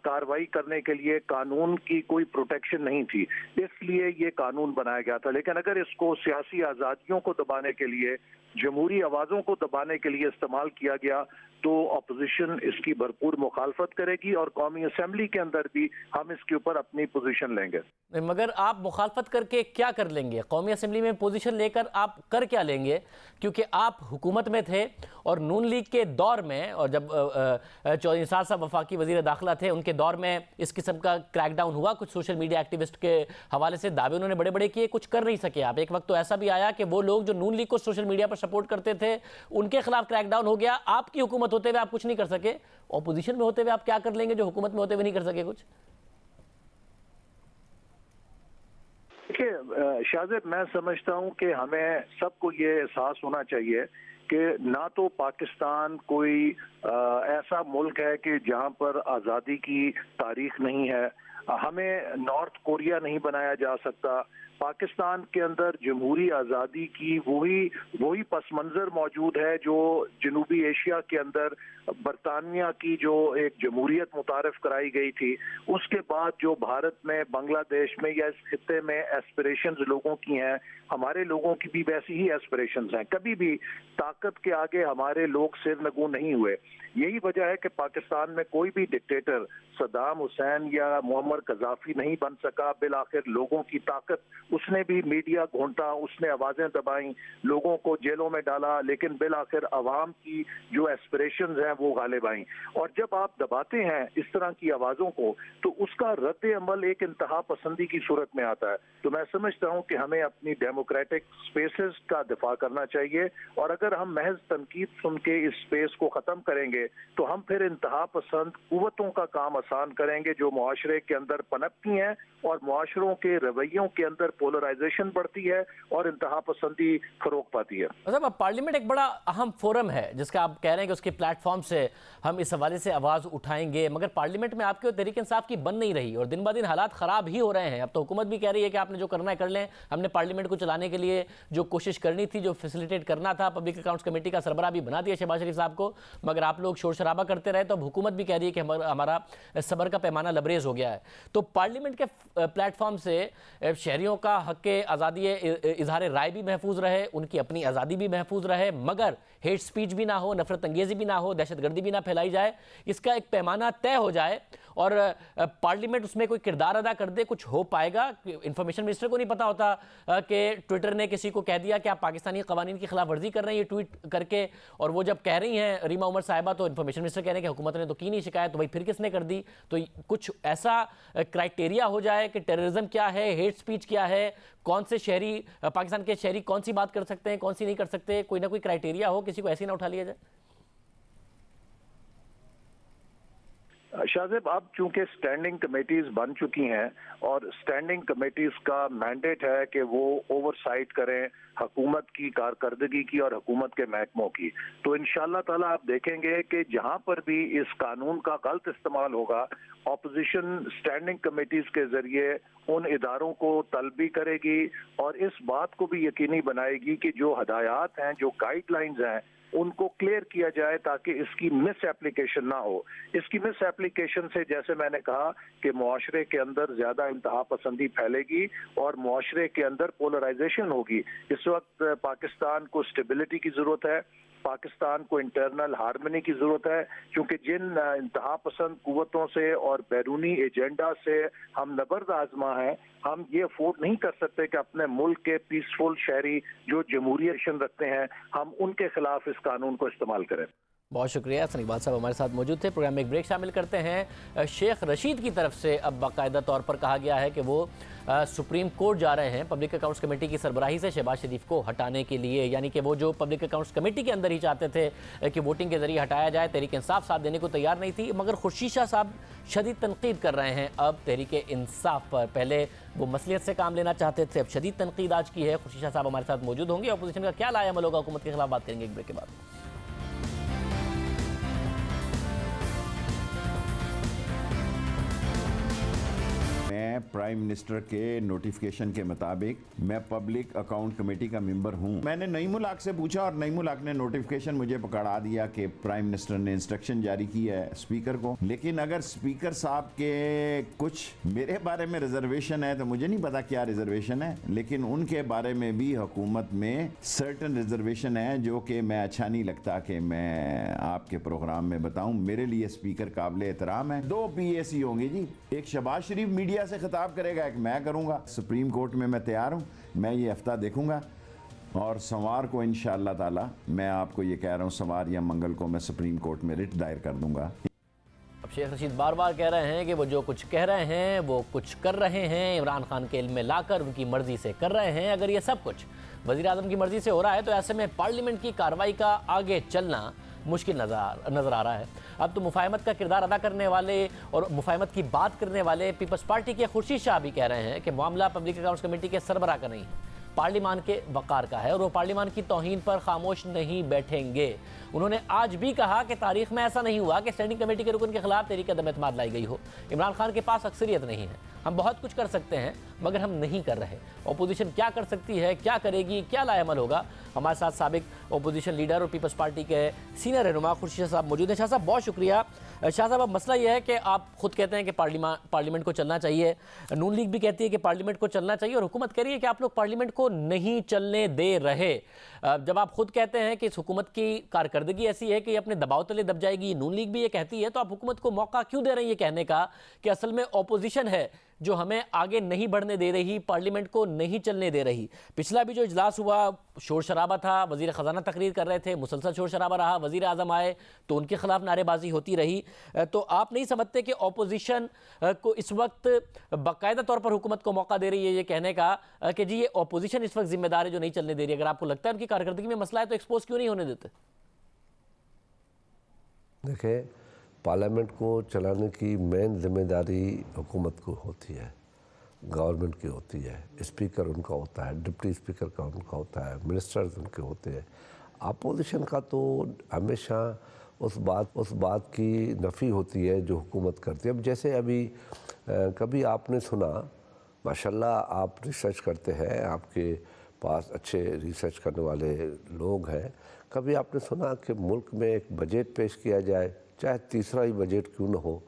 کارروائی کرنے کے لیے قانون کی کوئی پروٹیکشن نہیں تھی. اس لیے یہ قانون بنایا گیا تھا. لیکن اگر اس کو سیاسی آزادیوں کو دبانے کے لیے، جمہوری آوازوں کو دبانے کے لیے استعمال کیا گیا تو اپوزیشن اس کی بھرپور مخالفت کرے گی، اور قومی اسمبلی کے اندر بھی ہم اس کے اوپر اپنی پوزیشن لیں گے. مگر آپ مخالفت کر کے کیا کر لیں گے؟ قومی اسمبلی میں پوزیشن لے کر آپ کر کیا لیں گے؟ کیونکہ آپ حکومت میں تھے اور نون لیگ کے دور میں، اور جب چودھری نثار صاحب وفاقی وزیر داخلہ تھے ان کے دور میں اس قسم کا کریک ڈاؤن ہوا. کچھ سوشل میڈیا ایکٹیوسٹ کے حوالے سے دعوے انہوں نے بڑے بڑے کیے، کچھ کر نہیں سکے آپ. ایک وقت تو ایسا بھی آیا کہ وہ لوگ جو نون لیگ کو سوشل میڈیا پر سپورٹ کرتے تھے ان کے خلاف کریک ڈاؤن ہو گیا. آپ کی حکومت ہوتے ہوئے آپ کچھ نہیں کر سکے. اپوزیشن میں ہوتے ہوئے آپ کیا کر لیں گے جو حکومت میں ہوتے ہوئے نہیں کر سکے کچھ؟ دیکھیے شاہزیب، میں سمجھتا ہوں کہ ہمیں سب کو یہ احساس ہونا چاہیے کہ نہ تو پاکستان کوئی ایسا ملک ہے کہ جہاں پر آزادی کی تاریخ نہیں ہے. ہمیں نارتھ کوریا نہیں بنایا جا سکتا. پاکستان کے اندر جمہوری آزادی کی وہی پس منظر موجود ہے جو جنوبی ایشیا کے اندر برطانیہ کی جو ایک جمہوریت متعارف کرائی گئی تھی، اس کے بعد جو بھارت میں، بنگلہ دیش میں یا اس خطے میں ایسپریشنز لوگوں کی ہیں، ہمارے لوگوں کی بھی ویسی ہی ایسپریشنز ہیں. کبھی بھی طاقت کے آگے ہمارے لوگ سرنگو نہیں ہوئے. یہی وجہ ہے کہ پاکستان میں کوئی بھی ڈکٹیٹر صدام حسین یا معمر قذافی نہیں بن سکا. بالآخر لوگوں کی طاقت، اس نے بھی میڈیا گھونٹا، اس نے آوازیں دبائیں، لوگوں کو جیلوں میں ڈالا، لیکن بالآخر عوام کی جو ایسپریشنز ہیں وہ غالب آئیں. اور جب آپ دباتے ہیں اس طرح کی آوازوں کو تو اس کا رد عمل ایک انتہا پسندی کی صورت میں آتا ہے. تو میں سمجھتا ہوں کہ ہمیں اپنی ڈیموکریٹک سپیسز کا دفاع کرنا چاہیے، اور اگر ہم محض تنقید سن کے اس سپیس کو ختم کریں گے تو ہم پھر انتہا پسند قوتوں کا کام آسان کریں گے جو معاشرے کے اندر پنپتی ہیں، اور معاشروں کے رویوں کے اندر پولرائزیشن بڑھتی ہے اور انتہا پسندی فروغ پاتی ہے. مطلب اب پارلیمنٹ ایک بڑا اہم فورم ہے جس کا آپ کہہ رہے ہیں کہ اس کے پلیٹ فارم سے ہم اس حوالے سے آواز اٹھائیں گے، مگر پارلیمنٹ میں آپ کے تحریک انصاف کی بن نہیں رہی اور دن بہ دن حالات خراب ہی ہو رہے ہیں. اب تو حکومت بھی کہہ رہی ہے کہ آپ نے جو کرنا ہے کر لیں. ہم نے پارلیمنٹ کو چلانے کے لیے جو کوشش کرنی تھی، جو فیسیلیٹیٹ کرنا تھا، پبلک اکاؤنٹس کمیٹی کا سربراہ بھی بنا دیا شہباز شریف صاحب کو، مگر آپ لوگ شور شرابہ کرتے رہے. تو اب حکومت بھی کہہ رہی ہے کہ ہمارا صبر کا پیمانہ لبریز ہو گیا ہے. تو پارلیمنٹ کے پلیٹ فارم سے شہریوں کا حق آزادی اظہار رائے بھی محفوظ رہے، ان کی اپنی آزادی بھی محفوظ رہے، مگر ہیٹ سپیچ بھی نہ ہو، نفرت انگیزی بھی نہ ہو، دہشت گردی بھی نہ پھیلائی جائے. اس کا ایک پیمانہ طے ہو جائے اور پارلیمنٹ اس میں کوئی کردار ادا کر دے. کچھ ہو پائے گا؟ انفارمیشن منسٹر کو نہیں پتا ہوتا کہ ٹویٹر نے کسی کو کہہ دیا کہ آپ پاکستانی قوانین کی خلاف ورزی کر رہے ہیں یہ ٹویٹ کر کے، اور وہ جب کہہ رہی ہیں ریما عمر صاحبہ تو انفارمیشن منسٹر کہہ رہے ہیں کہ حکومت نے تو کی نہیں شکایت، تو بھائی پھر کس نے کر دی؟ تو کچھ ایسا کرائٹیریا ہو جائے کہ ٹیررزم کیا ہے، ہیٹ سپیچ کیا ہے، کون سے شہری، پاکستان کے شہری کون سی بات کر سکتے ہیں، کون سی نہیں کر سکتے، کوئی نہ کوئی کرائٹیریا ہو، کسی کو ایسے نہ اٹھا لیا جائے. شاہزیب، اب چونکہ سٹینڈنگ کمیٹیز بن چکی ہیں اور سٹینڈنگ کمیٹیز کا مینڈیٹ ہے کہ وہ اوور سائٹ کریں حکومت کی کارکردگی کی اور حکومت کے محکموں کی، تو انشاءاللہ تعالی آپ دیکھیں گے کہ جہاں پر بھی اس قانون کا غلط استعمال ہوگا، اپوزیشن سٹینڈنگ کمیٹیز کے ذریعے ان اداروں کو طلبی کرے گی اور اس بات کو بھی یقینی بنائے گی کہ جو ہدایات ہیں، جو گائیڈ لائنز ہیں ان کو کلیئر کیا جائے تاکہ اس کی مس ایپلیکیشن نہ ہو. اس کی مس ایپلیکیشن سے جیسے میں نے کہا کہ معاشرے کے اندر زیادہ انتہا پسندی پھیلے گی اور معاشرے کے اندر پولرائزیشن ہوگی. اس وقت پاکستان کو اسٹیبلٹی کی ضرورت ہے, پاکستان کو انٹرنل ہارمنی کی ضرورت ہے, کیونکہ جن انتہا پسند قوتوں سے اور بیرونی ایجنڈا سے ہم نبرد آزما ہیں, ہم یہ افورڈ نہیں کر سکتے کہ اپنے ملک کے پیسفل شہری جو جمہوریت رکھتے ہیں ہم ان کے خلاف اس قانون کو استعمال کریں. بہت شکریہ. حسن اقبال صاحب ہمارے ساتھ موجود تھے. پروگرام میں ایک بریک شامل کرتے ہیں. شیخ رشید کی طرف سے اب باقاعدہ طور پر کہا گیا ہے کہ وہ سپریم کورٹ جا رہے ہیں پبلک اکاؤنٹس کمیٹی کی سربراہی سے شہباز شریف کو ہٹانے کے لیے, یعنی کہ وہ جو پبلک اکاؤنٹس کمیٹی کے اندر ہی چاہتے تھے کہ ووٹنگ کے ذریعے ہٹایا جائے, تحریک انصاف ساتھ دینے کو تیار نہیں تھی, مگر خورشید شاہ صاحب شدید تنقید کر رہے ہیں اب تحریک انصاف پر. پہلے وہ مصلیحت سے کام لینا چاہتے تھے, اب شدید تنقید آج کی ہے. خورشید شاہ صاحب ہمارے ساتھ موجود ہوں گے. اپوزیشن کا کیا لایا عمل ہوگا حکومت کے خلاف بات کریں گے ایک بریک کے بعد. پرائم منسٹر کے نوٹیفیکیشن کے مطابق میں پبلک اکاؤنٹ کمیٹی کا ممبر ہوں. میں نے نعیم الحق سے پوچھا اور نعیم الحق نے نوٹیفیکیشن مجھے پکڑا دیا کہ پرائم منسٹر نے انسٹرکشن جاری کی ہے اسپیکر کو. لیکن اگر اسپیکر صاحب کے کچھ میرے بارے میں ریزرویشن ہے تو مجھے نہیں پتا کیا ریزرویشن ہے, لیکن ان کے بارے میں بھی حکومت میں سرٹن ریزرویشن ہے جو کہ میں اچھا نہیں لگتا کہ میں آپ کے پروگرام میں بتاؤں. میرے لیے اسپیکر قابل احترام ہے. 2 PAC ہوں گے جی, ایک شہباز شریف میڈیا سے خطاب کرے گا, ایک میں کروں گا. سپریم کورٹ میں تیار ہوں, میں یہ ہفتہ دیکھوں گا اور سوار کو انشاءاللہ تعالی میں آپ کو یہ کہہ رہا ہوں سوار یا منگل کو میں سپریم کورٹ میں رٹ دائر کر دوں گا. اب شیخ رشید بار بار کہہ رہے ہیں کہ وہ جو کچھ کہہ رہے ہیں وہ کچھ کر رہے ہیں, عمران خان کے علم میں لا کر ان کی مرضی سے کر رہے ہیں. اگر یہ سب کچھ وزیر اعظم کی مرضی سے ہو رہا ہے تو ایسے میں پارلیمنٹ کی کارروائی کا آگے چلنا مشکل نظر آ رہا ہے. اب تو مفاہمت کا کردار ادا کرنے والے اور مفاہمت کی بات کرنے والے پیپلز پارٹی کے خورشید شاہ بھی کہہ رہے ہیں کہ معاملہ پبلک اکاؤنٹس کمیٹی کے سربراہ کا نہیں, پارلیمان کے وقار کا ہے اور وہ پارلیمان کی توہین پر خاموش نہیں بیٹھیں گے. انہوں نے آج بھی کہا کہ تاریخ میں ایسا نہیں ہوا کہ اسٹینڈنگ کمیٹی کے رکن کے خلاف تحریک عدم اعتماد لائی گئی ہو. عمران خان کے پاس اکثریت نہیں ہے, ہم بہت کچھ کر سکتے ہیں مگر ہم نہیں کر رہے. اپوزیشن کیا کر سکتی ہے, کیا کرے گی, کیا لائے عمل ہوگا. ہمارے ساتھ سابق اپوزیشن لیڈر اور پیپلز پارٹی کے سینئر رہنما خورشید شاہ صاحب موجود ہیں. شاہ صاحب بہت شکریہ. شاہ صاحب اب مسئلہ یہ ہے کہ آپ خود کہتے ہیں کہ پارلیمنٹ کو چلنا چاہیے, نون لیگ بھی کہتی ہے کہ پارلیمنٹ کو چلنا چاہیے, اور حکومت کہہ رہی ہے کہ آپ لوگ پارلیمنٹ کو نہیں چلنے دے رہے. جب آپ خود کہتے ہیں کہ اس حکومت کی کارکردگی ایسی ہے کہ یہ اپنے دباؤ تلے دب جائے گی, نون لیگ بھی یہ کہتی ہے, تو آپ حکومت کو موقع کیوں دے رہے ہیں یہ کہنے کا کہ اصل میں اپوزیشن ہے جو ہمیں آگے نہیں بڑھنے دے رہی, پارلیمنٹ کو نہیں چلنے دے رہی. پچھلا بھی جو اجلاس ہوا شور شرابہ تھا, وزیر خزانہ تقریر کر رہے تھے, مسلسل شور شرابہ رہا, وزیر اعظم آئے تو ان کے خلاف نعرے بازی ہوتی رہی. تو آپ نہیں سمجھتے کہ اپوزیشن کو اس وقت باقاعدہ طور پر حکومت کو موقع دے رہی ہے یہ کہنے کا کہ جی یہ اپوزیشن اس وقت ذمہ دار ہے جو نہیں چلنے دے رہی؟ اگر آپ کو لگتا ہے ان کی کارکردگی میں مسئلہ ہے تو ایکسپوز کیوں نہیں ہونے دیتے؟ دیکھیں, پارلیمنٹ کو چلانے کی مین ذمہ داری حکومت کو ہوتی ہے, گورنمنٹ کی ہوتی ہے. اسپیکر ان کا ہوتا ہے, ڈپٹی اسپیکر کا ان کا ہوتا ہے, منسٹرز ان کے ہوتے ہیں. اپوزیشن کا تو ہمیشہ اس بات کی نفی ہوتی ہے جو حکومت کرتی ہے. اب جیسے ابھی کبھی آپ نے سنا, ماشاءاللہ آپ ریسرچ کرتے ہیں, آپ کے پاس اچھے ریسرچ کرنے والے لوگ ہیں, کبھی آپ نے سنا کہ ملک میں ایک بجٹ پیش کیا جائے, چاہے تیسرا ہی بجٹ کیوں نہ ہو,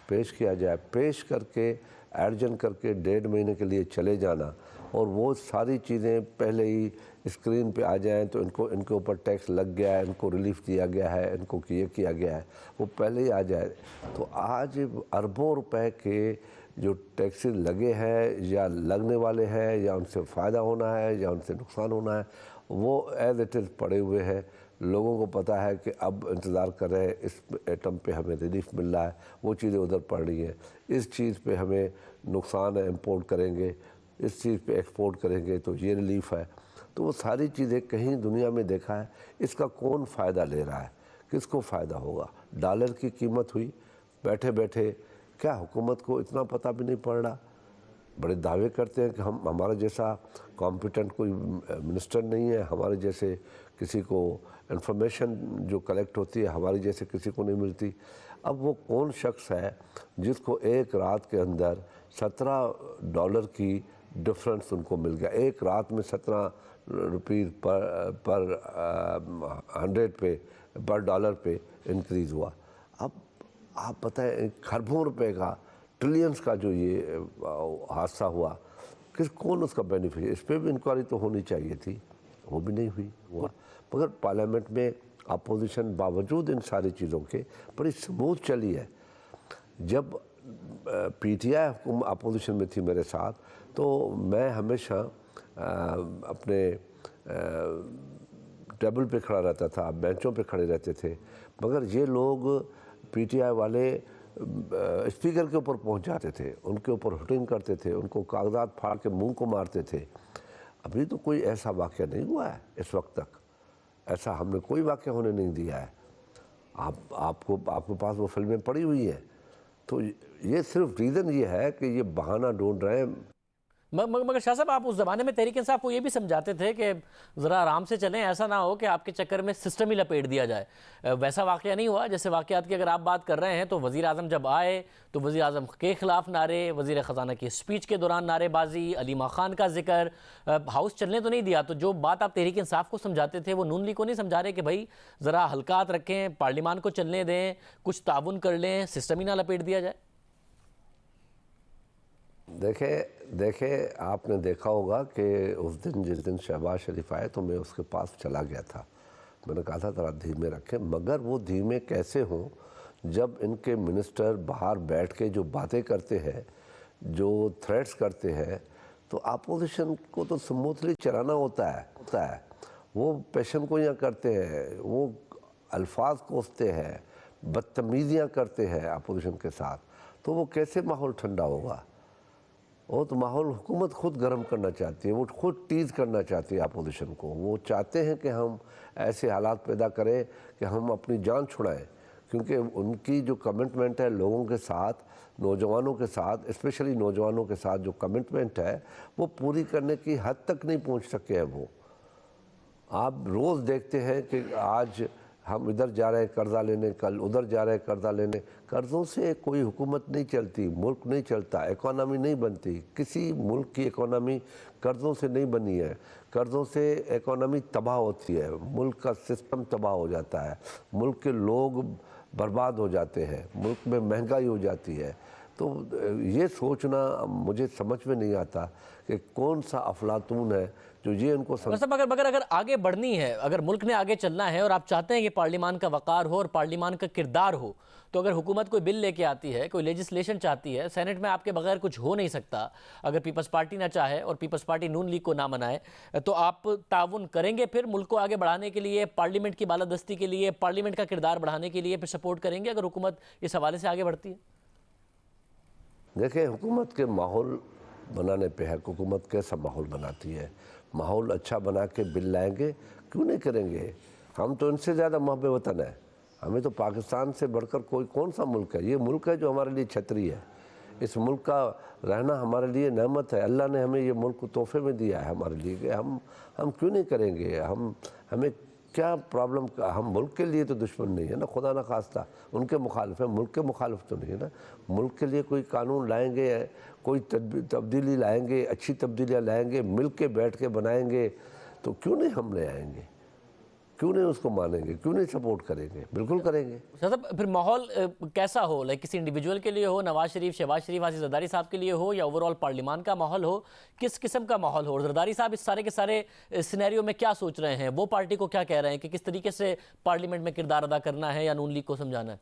پیش کیا جائے, پیش کر کے ایڈجن کر کے 1.5 مہینے کے لیے چلے جانا, اور وہ ساری چیزیں پہلے ہی اسکرین پہ آ جائیں تو ان کے اوپر ٹیکس لگ گیا ہے, ان کو ریلیف دیا گیا ہے, ان کو یہ کیا گیا ہے, وہ پہلے ہی آ جائے. تو آج اربوں روپے کے جو ٹیکسز لگے ہیں یا لگنے والے ہیں یا ان سے فائدہ ہونا ہے یا ان سے نقصان ہونا ہے, وہ ایز اٹ از پڑے ہوئے ہیں. لوگوں کو پتہ ہے کہ اب انتظار کر رہے ہیں, اس ایٹم پہ ہمیں ریلیف مل رہا ہے, وہ چیزیں ادھر پڑ رہی ہیں, اس چیز پہ ہمیں نقصان ہے, امپورٹ کریں گے, اس چیز پہ ایکسپورٹ کریں گے تو یہ ریلیف ہے. تو وہ ساری چیزیں کہیں دنیا میں دیکھا ہے, اس کا کون فائدہ لے رہا ہے, کس کو فائدہ ہوگا؟ ڈالر کی قیمت ہوئی, بیٹھے بیٹھے کیا حکومت کو اتنا پتہ بھی نہیں پڑ رہا؟ بڑے دعوے کرتے ہیں کہ ہمارا جیسا کمپیٹنٹ کوئی منسٹر نہیں ہے, ہمارے جیسے کسی کو انفارمیشن جو کلیکٹ ہوتی ہے ہمارے جیسے کسی کو نہیں ملتی. اب وہ کون شخص ہے جس کو ایک رات کے اندر $17 کی डिफरेंस उनको मिल गया। एक रात में 17 रुपीज़ पर 100 पे पर डॉलर पे इंक्रीज़ हुआ। अब आप बताएं खरबों रुपए का, ट्रिलियंस का जो ये हादसा हुआ, कौन उसका बेनिफिट? इस पर भी इंक्वायरी तो होनी चाहिए थी, वो भी नहीं हुआ। मगर पार्लियामेंट में अपोजिशन बावजूद इन सारी चीज़ों के बड़ी स्मूथ चली है। जब पीटीआई अपोजिशन में थी मेरे साथ, तो मैं हमेशा अपने टेबल पे खड़ा रहता था, बेंचों पे खड़े रहते थे, मगर ये लोग पीटीआई वाले स्पीकर के ऊपर पहुंच जाते थे, उनके ऊपर हुटिंग करते थे, उनको कागजात फाड़ के मुंह को मारते थे। अभी तो कोई ऐसा वाक़या नहीं हुआ है इस वक्त तक, ऐसा हमने कोई वाक़या होने नहीं दिया है। आपके पास वो फिल्में पड़ी हुई हैं। तो ये सिर्फ रीज़न ये है कि ये बहाना ढूंढ रहे हैं। मगर शाह साहब, आप उस ज़माने में तहरीक इंसाफ को ये भी समझाते थे कि ज़रा आराम से चलें, ऐसा ना हो कि आपके चक्कर में सिस्टम ही लपेट दिया जाए। वैसा वाक़या नहीं हुआ। जैसे वाक़यात की अगर आप बात कर रहे हैं तो वज़ीर आज़म जब आए तो वज़ीर आज़म के ख़िलाफ़ नारे, वज़ीर ख़जाना की स्पीच के दौरान नारेबाजी, अलीमा खान का जिक्र, हाउस चलने तो नहीं दिया। तो जो बात आप तहरीक इंसाफ को समझाते थे वो नून लीग को नहीं समझा रहे कि भाई ज़रा हल्कात रखें, पार्लियामान को चलने दें, कुछ ताउन कर लें, सिस्टम ही ना लपेट दिया जाए? देखे आपने देखा होगा कि उस दिन जिस दिन शहबाज शरीफ आए तो मैं उसके पास चला गया था। मैंने कहा था ज़रा धीमे रखें, मगर वो धीमे कैसे हों जब इनके मिनिस्टर बाहर बैठ के जो बातें करते हैं, जो थ्रेट्स करते हैं, तो अपोजिशन को तो स्मूथली चलाना होता है। वो पेशन को यहाँ करते हैं, वो अल्फाज कोसते हैं, बदतमीज़ियाँ करते हैं अपोजिशन के साथ, तो वो कैसे माहौल ठंडा होगा? वो तो माहौल हुकूमत खुद गर्म करना चाहती है, वो खुद टीज़ करना चाहती है अपोजिशन को। वो चाहते हैं कि हम ऐसे हालात पैदा करें कि हम अपनी जान छुड़ाएं, क्योंकि उनकी जो कमिटमेंट है लोगों के साथ, नौजवानों के साथ, स्पेशली नौजवानों के साथ जो कमिटमेंट है वो पूरी करने की हद तक नहीं पहुंच सके हैं। वो आप रोज़ देखते हैं कि आज हम इधर जा रहे हैं कर्जा लेने, कल उधर जा रहे हैं कर्जा लेने। कर्ज़ों से कोई हुकूमत नहीं चलती, मुल्क नहीं चलता, इकोनॉमी नहीं बनती। किसी मुल्क की इकोनॉमी कर्ज़ों से नहीं बनी है। कर्ज़ों से इकोनॉमी तबाह होती है, मुल्क का सिस्टम तबाह हो जाता है, मुल्क के लोग बर्बाद हो जाते हैं, मुल्क में महंगाई हो जाती है। तो ये सोचना मुझे समझ में नहीं आता कि कौन सा अफलातून है जो ये उनको अगर आगे बढ़नी है, अगर मुल्क ने आगे चलना है और आप चाहते हैं कि पार्लियामान का वक़ार हो और पार्लियामान का किरदार हो, तो अगर हुकूमत कोई बिल लेके आती है, कोई लेजिस्लेशन चाहती है, सेनेट में आपके बगैर कुछ हो नहीं सकता। अगर पीपल्स पार्टी ना चाहे और पीपल्स पार्टी नून लीग को ना मनाए, तो आप ताउन करेंगे फिर मुल्क को आगे बढ़ाने के लिए, पार्लियामेंट की बालादस्ती के लिए, पार्लियामेंट का किरदार बढ़ाने के लिए फिर सपोर्ट करेंगे अगर हुकूमत इस हवाले से आगे बढ़ती है? देखिए, हुकूमत के माहौल बनाने पे है, हुकूमत कैसा माहौल बनाती है। माहौल अच्छा बना के बिल लाएंगे, क्यों नहीं करेंगे? हम तो इनसे ज़्यादा महबूब वतन है। हमें तो पाकिस्तान से बढ़कर कौन सा मुल्क है? ये मुल्क है जो हमारे लिए छतरी है। इस मुल्क का रहना हमारे लिए नेमत है। अल्लाह ने हमें ये मुल्क तोहफे में दिया है हमारे लिए, कि हम क्यों नहीं करेंगे? हमें क्या प्रॉब्लम? हम मुल्क के लिए तो दुश्मन नहीं है ना, खुदा ना खास्ता उनके मुखालिफ है, मुल्क के मुखालिफ तो नहीं है ना। मुल्क के लिए कोई कानून लाएंगे, कोई तब्दीली लाएंगे, अच्छी तब्दीलियाँ लाएंगे, मिल के बैठ के बनाएंगे, तो क्यों नहीं हम ले आएंगे? क्यों नहीं उसको मानेंगे? क्यों नहीं सपोर्ट करेंगे? बिल्कुल करेंगे। फिर माहौल कैसा हो? लाइक किसी इंडिविजुअल के लिए हो, नवाज शरीफ, शहबाज शरीफ, आसिफ जरदारी साहब के लिए हो, या ओवरऑल पार्लियामान का माहौल हो? किस किस्म का माहौल हो? जरदारी साहब इस सारे के सारे सिनेरियो में क्या सोच रहे हैं? वो पार्टी को क्या कह रहे हैं कि किस तरीके से पार्लियामेंट में किरदार अदा करना है या नून लीग को समझाना है?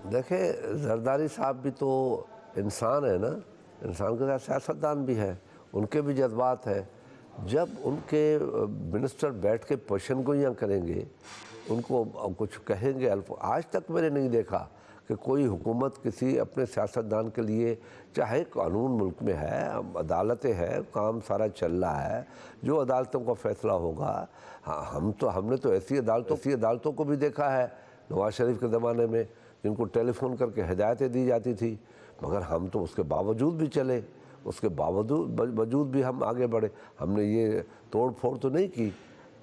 देखें, जरदारी साहब भी तो इंसान है ना, इंसान के साथ सियासतदान भी है, उनके भी जज्बात हैं। जब उनके मिनिस्टर बैठ के पेशन गोइयाँ करेंगे, उनको कुछ कहेंगे, आज तक मैंने नहीं देखा कि कोई हुकूमत किसी अपने सियासतदान के लिए, चाहे कानून मुल्क में है, अदालतें हैं, काम सारा चल रहा है, जो अदालतों का फैसला होगा। हाँ, हमने तो ऐसी अदालतों को भी देखा है नवाज शरीफ के ज़माने में, जिनको टेलीफोन करके हिदायतें दी जाती थी, मगर हम तो उसके बावजूद भी चले, उसके बावजूद भी हम आगे बढ़े, हमने ये तोड़ फोड़ तो नहीं की।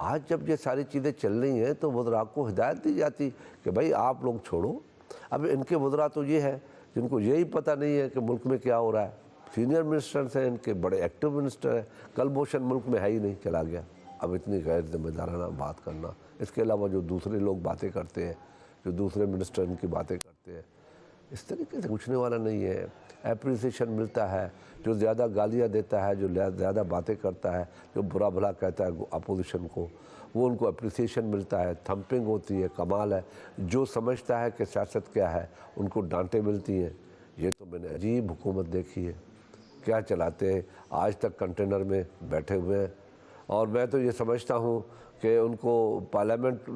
आज जब ये सारी चीज़ें चल रही हैं तो वज़रा को हिदायत दी जाती कि भाई आप लोग छोड़ो। अब इनके वज़रा तो ये है जिनको यही पता नहीं है कि मुल्क में क्या हो रहा है, सीनियर मिनिस्टर्स हैं इनके, बड़े एक्टिव मिनिस्टर हैं। कल मोशन मुल्क में है ही नहीं, चला गया। अब इतनी गैर जिम्मेदाराना बात करना, इसके अलावा जो दूसरे लोग बातें करते हैं, जो दूसरे मिनिस्टर इनकी बातें करते हैं, इस तरीके से पूछने वाला नहीं है। एप्रिसिएशन मिलता है, जो ज़्यादा गालियाँ देता है, जो ज़्यादा बातें करता है, जो बुरा भला कहता है अपोजिशन को, वो उनको अप्रिसिएशन मिलता है, थम्पिंग होती है, कमाल है। जो समझता है कि सियासत क्या है, उनको डांटें मिलती हैं। ये तो मैंने अजीब हुकूमत देखी है, क्या चलाते हैं, आज तक कंटेनर में बैठे हुए हैं। और मैं तो ये समझता हूँ कि उनको पार्लियामेंट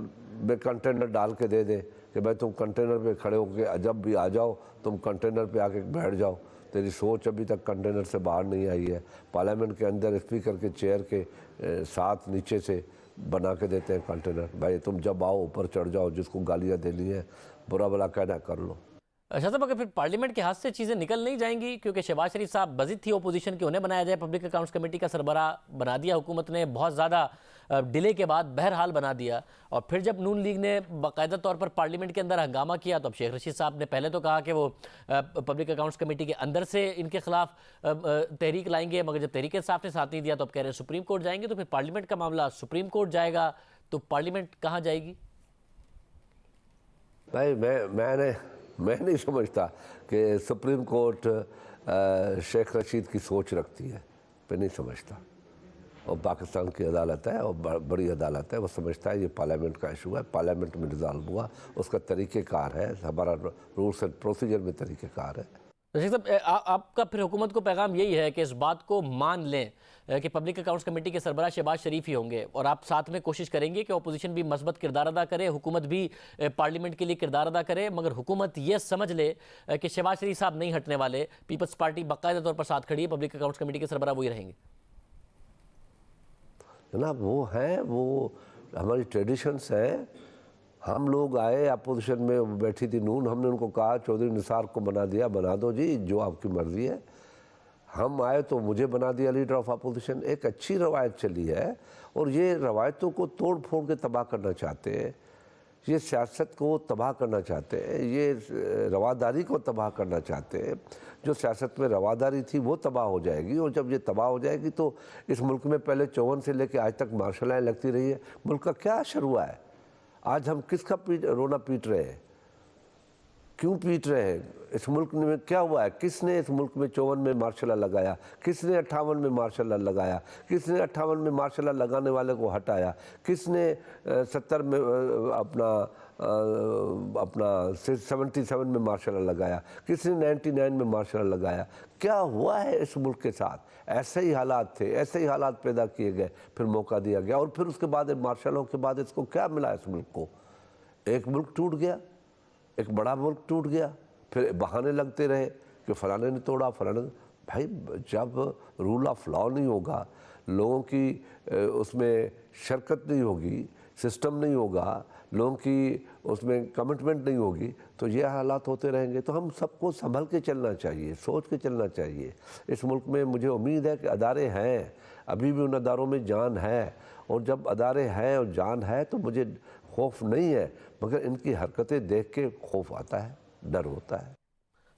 में कंटेनर डाल के दे दें कि भाई तुम कंटेनर पे खड़े होकर जब भी आ जाओ, तुम कंटेनर पे आके बैठ जाओ। तेरी सोच अभी तक कंटेनर से बाहर नहीं आई है। पार्लियामेंट के अंदर स्पीकर के चेयर के साथ नीचे से बना के देते हैं कंटेनर, भाई तुम जब आओ ऊपर चढ़ जाओ, जिसको गालियाँ देनी है, बुरा भला कहना कर लो। शाह साहब, अगर फिर पार्लियामेंट के हाथ से चीज़ें निकल नहीं जाएंगी, क्योंकि शहबाज शरीफ साहब बजिद थी ओपोजिशन की, उन्हें बनाया जाए पब्लिक अकाउंट्स कमेटी का सरबराह बना दिया हुकूमत ने, बहुत ज़्यादा डिले के बाद बहरहाल बना दिया। और फिर जब नून लीग ने बाकायदा तौर पर पार्लियामेंट के अंदर हंगामा किया, तो अब शेख रशीद साहब ने पहले तो कहा कि वो पब्लिक अकाउंट्स कमेटी के अंदर से इनके खिलाफ तहरीक लाएंगे, मगर जब तहरीक इंसाफ ने साथ नहीं दिया तो अब कह रहे हैं सुप्रीम कोर्ट जाएंगे। तो फिर पार्लियामेंट का मामला सुप्रीम कोर्ट जाएगा, तो पार्लियामेंट कहाँ जाएगी? भाई मैं नहीं समझता कि सुप्रीम कोर्ट शेख रशीद की सोच रखती है, मैं नहीं समझता। और पाकिस्तान की अदालत है और बड़ी अदालत है, वो समझता है ये पार्लियामेंट का इशू है, पार्लियामेंट में रिजॉल्व हुआ, उसका तरीक़ेकार है, हमारा रूल्स एंड प्रोसीजर में तरीक़ेकार है। रशीद साहब, आपका फिर हुकूमत को पैगाम यही है कि इस बात को मान लें कि पब्लिक अकाउंट्स कमेटी के सरबराह शहबाज शरीफ ही होंगे, और आप साथ में कोशिश करेंगे कि अपोजिशन भी मस्बत किरदार अदा करे, हुकूमत भी पार्लियामेंट के लिए किरदार अदा करे, मगर हुकूमत ये समझ ले कि शहबाज शरीफ साहब नहीं हटने वाले, पीपल्स पार्टी बाकायदा तौर पर साथ खड़ी है, पब्लिक अकाउंट्स कमेटी के सरबराह वही रहेंगे। जनाब वो हैं, वो हमारी ट्रेडिशंस हैं। हम लोग आए, अपोजिशन में बैठी थी नून, हमने उनको कहा चौधरी निसार को बना दिया, बना दो जी, जो आपकी मर्ज़ी है। हम आए तो मुझे बना दिया लीडर ऑफ अपोजिशन। एक अच्छी रवायत चली है, और ये रवायतों को तोड़ फोड़ के तबाह करना चाहते हैं, ये सियासत को तबाह करना चाहते हैं, ये रवादारी को तबाह करना चाहते हैं। जो सियासत में रवादारी थी वो तबाह हो जाएगी, और जब ये तबाह हो जाएगी तो इस मुल्क में पहले 54 से लेकर आज तक मार्शल लॉ लगती रही है। मुल्क का क्या असर हुआ है? आज हम किसका रोना पीट रहे हैं? क्यों पीट रहे हैं? इस मुल्क में क्या हुआ है? किसने इस मुल्क में 54 में मार्शल लॉ लगाया? किसने 58 में मार्शल लॉ लगाया? किसने 58 में मार्शल लॉ लगाने वाले को हटाया? किसने 70 में अपना 77 में मार्शल लॉ लगाया? किसने 99 में मार्शल लॉ लगाया? क्या हुआ है इस मुल्क के साथ? ऐसे ही हालात थे, ऐसे ही हालात पैदा किए गए, फिर मौका दिया गया, और फिर उसके बाद मार्शल लॉ के बाद इसको क्या मिला? इस मुल्क को एक मुल्क टूट गया, एक बड़ा मुल्क टूट गया, फिर बहाने लगते रहे कि फलाने ने तोड़ा, फलाने। भाई जब रूल ऑफ लॉ नहीं होगा, लोगों की उसमें शरकत नहीं होगी, सिस्टम नहीं होगा, लोगों की उसमें कमिटमेंट नहीं होगी, तो ये हालात होते रहेंगे। तो हम सबको संभल के चलना चाहिए, सोच के चलना चाहिए। इस मुल्क में मुझे उम्मीद है कि अदारे हैं, अभी भी उन अदारों में जान है, और जब अदारे हैं और जान है तो मुझे खौफ नहीं है, मगर इनकी हरकतें देख के खौफ आता है, डर होता है।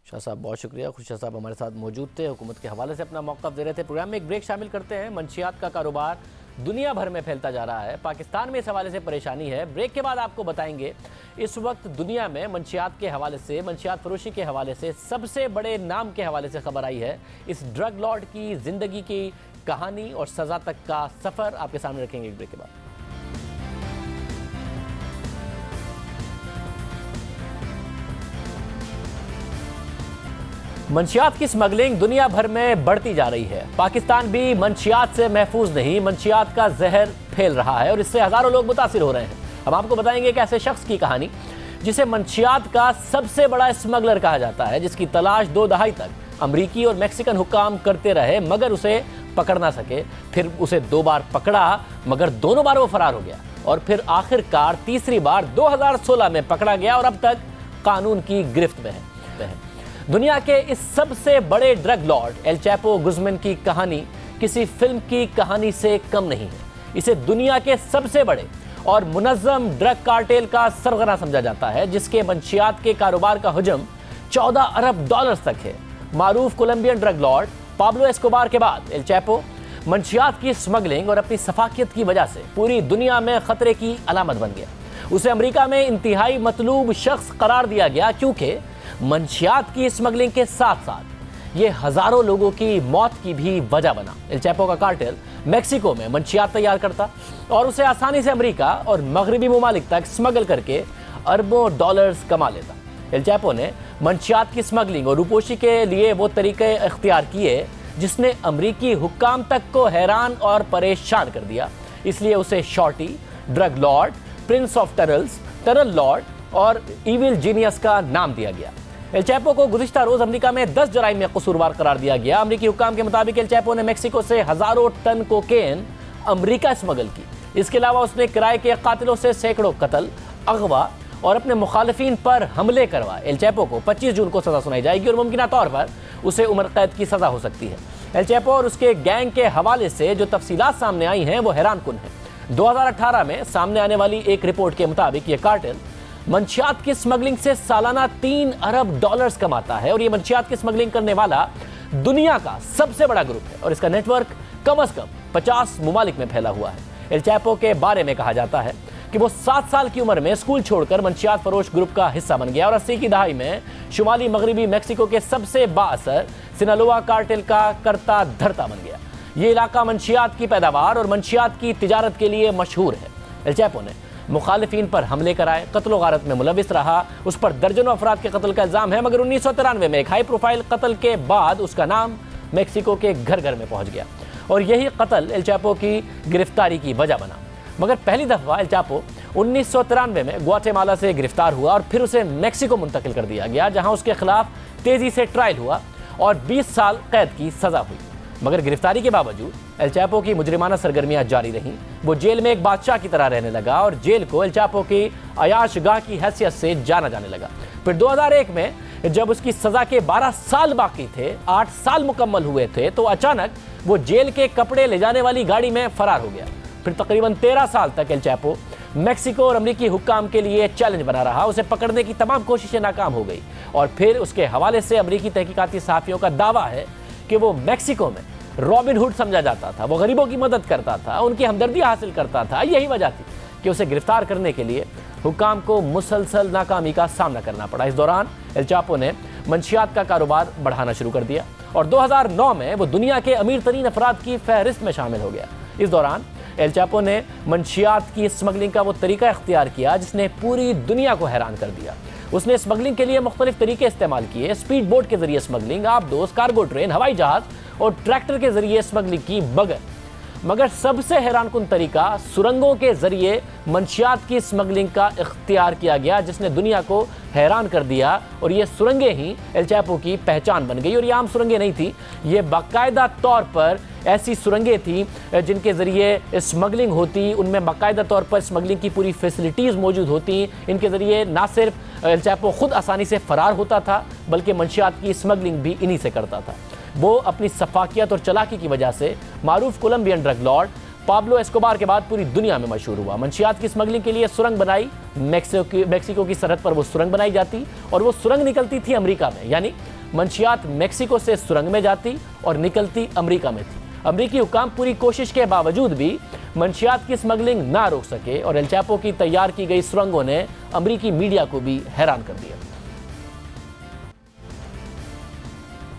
शाह साहब बहुत शुक्रिया, खुर्शीद साहब हमारे साथ मौजूद थे, हुकूमत के हवाले से अपना मौक़िफ़ दे रहे थे। प्रोग्राम में एक ब्रेक शामिल करते हैं। मंशियात का कारोबार दुनिया भर में फैलता जा रहा है, पाकिस्तान में इस हवाले से परेशानी है। ब्रेक के बाद आपको बताएंगे इस वक्त दुनिया में मंशियात के हवाले से, मंशियात फरोशी के हवाले से सबसे बड़े नाम के हवाले से खबर आई है। इस ड्रग लॉर्ड की ज़िंदगी की कहानी और सज़ा तक का सफ़र आपके सामने रखेंगे एक ब्रेक के बाद। मंशियात की स्मगलिंग दुनिया भर में बढ़ती जा रही है। पाकिस्तान भी मंशियात से महफूज नहीं, मंशियात का जहर फैल रहा है और इससे हजारों लोग मुतासिर हो रहे हैं। हम आपको बताएंगे एक ऐसे शख्स की कहानी जिसे मंशियात का सबसे बड़ा स्मगलर कहा जाता है, जिसकी तलाश 2 दहाई तक अमरीकी और मैक्सिकन हुक्काम करते रहे मगर उसे पकड़ ना सके। फिर उसे 2 बार पकड़ा मगर दोनों बार वो फरार हो गया, और फिर आखिरकार तीसरी बार 2016 में पकड़ा गया और अब तक कानून की गिरफ्त में है। दुनिया के इस सबसे बड़े drug Lord L Chapo Guzman की कहानी किसी फिल्म की कहानी से कम नहीं है। इसे दुनिया के सबसे बड़े और मुनज़्ज़म ड्रग कार्टेल का सरगना समझा जाता है, जिसके मंशियात के कारोबार का हुजम $14 अरब तक है। मारूफ Colombian drug lord Pablo Escobar के बाद एल चैपो मंशियात की स्मगलिंग और अपनी सफाकियत की वजह से पूरी दुनिया में खतरे की अलामत बन गया। उसे अमेरिका में इंतहाई मतलूब शख्स करार दिया गया क्योंकि मंशियात की स्मगलिंग के साथ साथ ये हजारों लोगों की मौत की भी वजह बना। एल चैपो का कार्टेल मेक्सिको में मंशियात तैयार करता और उसे आसानी से अमेरिका और मगरबी ममालिक तक स्मगल करके अरबों डॉलर्स कमा लेता। एल चैपो ने मंशियात की स्मगलिंग और रूपोशी के लिए वो तरीके इख्तियार किए जिसने अमरीकी हुक्काम तक को हैरान और परेशान कर दिया। इसलिए उसे Shorty, drug lord, prince of terror lord और इविल जीनियस का नाम दिया गया। एल चैपो को गुज़िश्ता रोज अमेरिका में 10 जराइम में कसूरवार करार दिया गया। अमरीकी हुक्काम के मुताबिक एल चैपो ने मेक्सिको से हजारों टन कोकेन अमरीका स्मगल की। इसके अलावा उसने किराए के कातिलों से सैकड़ों कत्ल, अगवा और अपने मुखालिफिन पर हमले करवाए। एल चैपो को 25 जून को सजा सुनाई जाएगी और मुमकिन तौर पर उसे उम्र कैद की सजा हो सकती है। एल चैपो और उसके गैंग के हवाले से जो तफसीलात सामने आई हैं वो हैरानकुन है। 2018 में सामने आने वाली एक रिपोर्ट के मुताबिक ये कार्टेल मंशियात की स्मगलिंग से सालाना 3 अरब डॉलर्स कमाता है और ये मंशियात की स्मगलिंग करने वाला दुनिया का सबसे बड़ा ग्रुप है और इसका नेटवर्क कम से कम 50 ममालिक में फैला हुआ है। एल चैपो के बारे में कहा जाता है कि वो 7 साल की उम्र में स्कूल छोड़कर मंशियात फरोश ग्रुप का हिस्सा बन गया और 80 की दहाई में शुमाली मगरबी मेक्सिको के सबसे बाअसर सिनालोआ कार्टेल का करता धरता बन गया। ये इलाका मंशियात की पैदावार और मंशियात की तिजारत के लिए मशहूर है। एल चैपो ने मुखालिफिन पर हमले कराए, कत्ल गारत में मुलविस रहा। उस पर दर्जनों अफराद के कत्ल का इल्जाम है, मगर 1993 में एक हाई प्रोफाइल कत्ल के बाद उसका नाम मेक्सिको के घर घर में पहुंच गया और यही कत्ल एल चैपो की गिरफ्तारी की वजह बना। मगर पहली दफा एल चैपो 1993 में ग्वाटेमाला से गिरफ्तार हुआ और फिर उसे मेक्सिको मुंतकिल कर दिया गया, जहां उसके खिलाफ तेजी से ट्रायल हुआ और 20 साल कैद की सजा हुई। मगर गिरफ्तारी के बावजूद एल चैपो की मुजरिमाना सरगर्मियां जारी रहीं। वो जेल में एक बादशाह की तरह रहने लगा और जेल को एल चैपो की अयाशगाह की हैसियत से जाना जाने लगा। फिर 2001 में जब उसकी सजा के 12 साल बाकी थे, 8 साल मुकम्मल हुए थे, तो अचानक वो जेल के कपड़े ले जाने वाली गाड़ी में फरार हो गया। फिर तकरीबन 13 साल तक एल चैपो मेक्सिको और अमरीकी हुक्काम के लिए चैलेंज बना रहा। उसे पकड़ने की तमाम कोशिशें नाकाम हो गई और फिर उसके हवाले से अमरीकी तहकीकाती सहाफ़ियों का दावा है कि वो मेक्सिको में रॉबिन हुड समझा जाता था। वो गरीबों की मदद करता था, उनकी हमदर्दी हासिल करता था। यही वजह थी कि उसे गिरफ्तार करने के लिए हुक्काम को मुसलसल नाकामी का सामना करना पड़ा। इस दौरान एल चैपो ने मंशियात का कारोबार बढ़ाना शुरू कर दिया और 2009 में वो दुनिया के अमीर तरीन अफराद की फहरिस्त में शामिल हो गया। इस दौरान एल चैपो ने मंशियात की स्मगलिंग का वो तरीका इख्तियार किया जिसने पूरी दुनिया को हैरान कर दिया। उसने स्मगलिंग के लिए मुख्तलिफ तरीके इस्तेमाल किए। स्पीड बोट के जरिए स्मगलिंग, आबदोज, कार्गो ट्रेन, हवाई जहाज और ट्रैक्टर के जरिए स्मगलिंग की मगर सबसे हैरानकुन तरीका सुरंगों के जरिए मंशियात की स्मगलिंग का इख्तियार किया गया, जिसने दुनिया को हैरान कर दिया। और ये सुरंगें ही एल चैपो की पहचान बन गई। और ये आम सुरंगें नहीं थी, ये बाकायदा तौर पर ऐसी सुरंगें थी जिनके ज़रिए स्मगलिंग होती, उनमें बाकायदा तौर पर स्मगलिंग की पूरी फैसिलिटीज़ मौजूद होती। इनके ज़रिए ना सिर्फ एल चैपो खुद आसानी से फ़रार होता था, बल्कि मंशियात की स्मगलिंग भी इन्हीं से करता था। वो अपनी सफाकियत और चलाकी की वजह से मारूफ Colombian drug lord Pablo Escobar के बाद पूरी दुनिया में मशहूर हुआ। मंशियात की स्मगलिंग के लिए सुरंग बनाई, मेक्सिको की सरहद पर वो सुरंग बनाई जाती और वो सुरंग निकलती थी अमेरिका में, यानी मंशियात मेक्सिको से सुरंग में जाती और निकलती अमेरिका में थी। अमरीकी हुक्काम पूरी कोशिश के बावजूद भी मंशियात की स्मगलिंग ना रोक सके और एल चैपो की तैयार की गई सुरंगों ने अमरीकी मीडिया को भी हैरान कर दिया।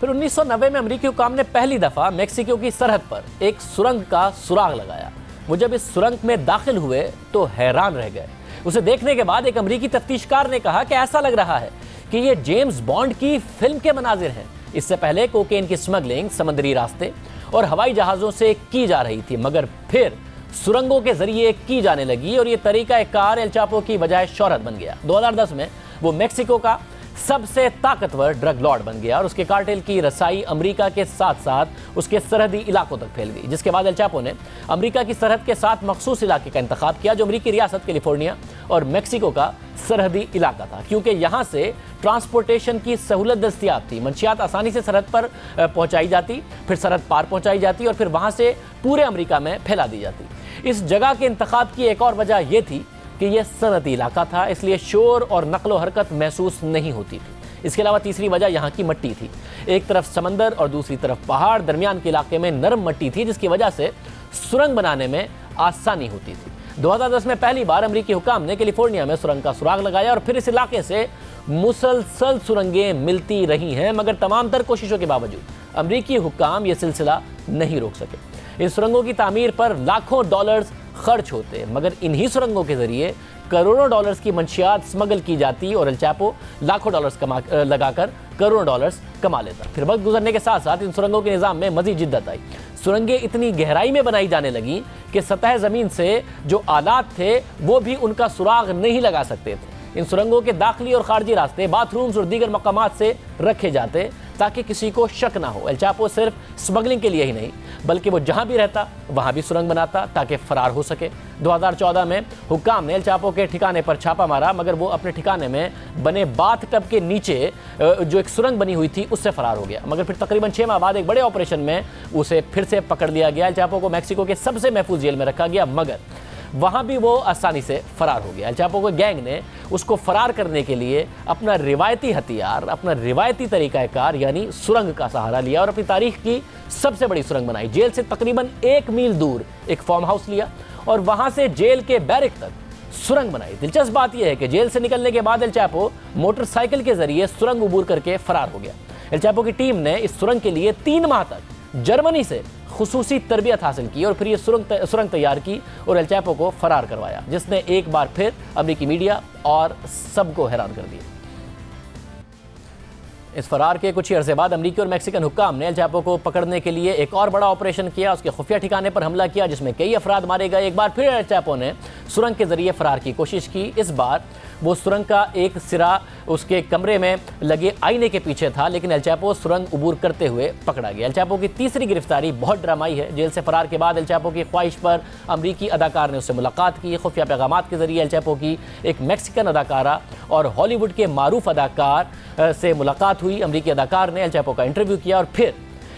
फिर 1990 में अमरीकी हुक्काम ने पहली दफा मेक्सिको की सरहद पर एक सुरंग का सुराग लगाया। वो जब इस सुरंग में दाखिल हुए तो हैरान रह गए। उसे देखने के बाद एक अमरीकी तफ्तीशकार ने कहा कि ऐसा लग रहा है कि ये जेम्स बॉन्ड की फिल्म के मनाजिर हैं। इससे पहले कोकेन की स्मगलिंग समंदरी रास्ते और हवाई जहाज़ों से की जा रही थी, मगर फिर सुरंगों के जरिए की जाने लगी और ये तरीका कार एल चैपो की बजाय शोहरत बन गया। 2010 में वो मेक्सिको का सबसे ताकतवर ड्रग लॉर्ड बन गया और उसके कार्टेल की रसाई अमेरिका के साथ साथ उसके सरहदी इलाकों तक फैल गई, जिसके बाद एल चैपो ने अमेरिका की सरहद के साथ मखसूस इलाके का इंतखाब किया, जो अमेरिकी रियासत कैलिफोर्निया और मेक्सिको का सरहदी इलाका था, क्योंकि यहाँ से ट्रांसपोर्टेशन की सहूलत दस्तियाब थी। मंशियात आसानी से सरहद पर पहुँचाई जाती, फिर सरहद पार पहुँचाई जाती और फिर वहाँ से पूरे अमेरिका में फैला दी जाती। इस जगह के इंतखाब की एक और वजह यह थी कि यह सनती इलाका था, इसलिए शोर और नकलो हरकत महसूस नहीं होती थी। इसके अलावा तीसरी वजह यहाँ की मिट्टी थी। एक तरफ समंदर और दूसरी तरफ पहाड़, दरमियान के इलाके में नरम मिट्टी थी, जिसकी वजह से सुरंग बनाने में आसानी होती थी। 2010 में पहली बार अमेरिकी हुक्काम ने कैलिफोर्निया में सुरंग का सुराग लगाया और फिर इस इलाके से मुसलसल सुरंगें मिलती रही हैं, मगर तमाम तर कोशिशों के बावजूद अमेरिकी हुक्काम ये सिलसिला नहीं रोक सके। इन सुरंगों की तामीर पर लाखों डॉलर्स खर्च होते, मगर इन्हीं सुरंगों के जरिए करोड़ों डॉलर्स की मंशियात स्मगल की जाती और एल चैपो लाखों डॉलर्स लगाकर करोड़ों डॉलर्स कमा लेता। फिर वक्त गुजरने के साथ साथ इन सुरंगों के निज़ाम में मज़ीद जिद्दत आई। सुरंगें इतनी गहराई में बनाई जाने लगी कि सतह ज़मीन से जो आलात थे वो भी उनका सुराग नहीं लगा सकते थे। इन सुरंगों के दाखिली और खारजी रास्ते बाथरूम्स और दीगर मकामात से रखे जाते ताकि किसी को शक ना हो। एल चैपो सिर्फ स्मगलिंग के लिए ही नहीं, बल्कि वो जहां भी रहता वहां भी सुरंग बनाता ताकि फरार हो सके। 2014 में हुक्काम ने एल चैपो के ठिकाने पर छापा मारा, मगर वो अपने ठिकाने में बने बाथ टब के नीचे जो एक सुरंग बनी हुई थी उससे फरार हो गया। मगर फिर तकरीबन 6 माह बाद एक बड़े ऑपरेशन में उसे फिर से पकड़ लिया गया। एल चैपो को मैक्सिको के सबसे महफूज जेल में रखा गया, मगर वहां भी वो आसानी से फरार हो गया। एल चैपो के गैंग ने उसको फरार करने के लिए अपना रिवायती हथियार, अपना रिवायती तरीकाकार यानी सुरंग का सहारा लिया और अपनी तारीख की सबसे बड़ी सुरंग बनाई। जेल से तकरीबन 1 मील दूर एक फार्म हाउस लिया और वहां से जेल के बैरक तक सुरंग बनाई। दिलचस्प बात यह है कि जेल से निकलने के बाद एल चैपो मोटरसाइकिल के जरिए सुरंग अबूर करके फरार हो गया। एल चैपो की टीम ने इस सुरंग के लिए 3 माह तक जर्मनी से खुसूसी तरबियत हासिल की और फिर ये सुरंग तैयार की और एल चैपो को फरार करवाया, जिसने एक बार फिर अमेरिकी मीडिया और सबको हैरान कर दिया। इस फरार के कुछ ही अरसे बाद अमेरिकी और मैक्सिकन हुक्काम ने एल चैपो को पकड़ने के लिए एक और बड़ा ऑपरेशन किया। उसके खुफिया ठिकाने पर हमला किया, जिसमें कई अफराद मारे गए। एक बार फिर एल चैपो ने सुरंग के जरिए फरार की कोशिश की। इस बार वो सुरंग का एक सिरा उसके कमरे में लगे आईने के पीछे था, लेकिन एल चैपो सुरंग अबूर करते हुए पकड़ा गया। एल चैपो की तीसरी गिरफ्तारी बहुत ड्रामाई है। जेल से फरार के बाद एल चैपो की ख्वाहिश पर अमरीकी अदाकार ने उससे मुलाकात की। खुफिया पैगामात के जरिए एल चैपो की एक मैक्सिकन अदाकारा और हॉलीवुड के मारूफ अदाकार से मुलाकात हुई। अमरीकी अदाकार ने एल चैपो का इंटरव्यू किया और फिर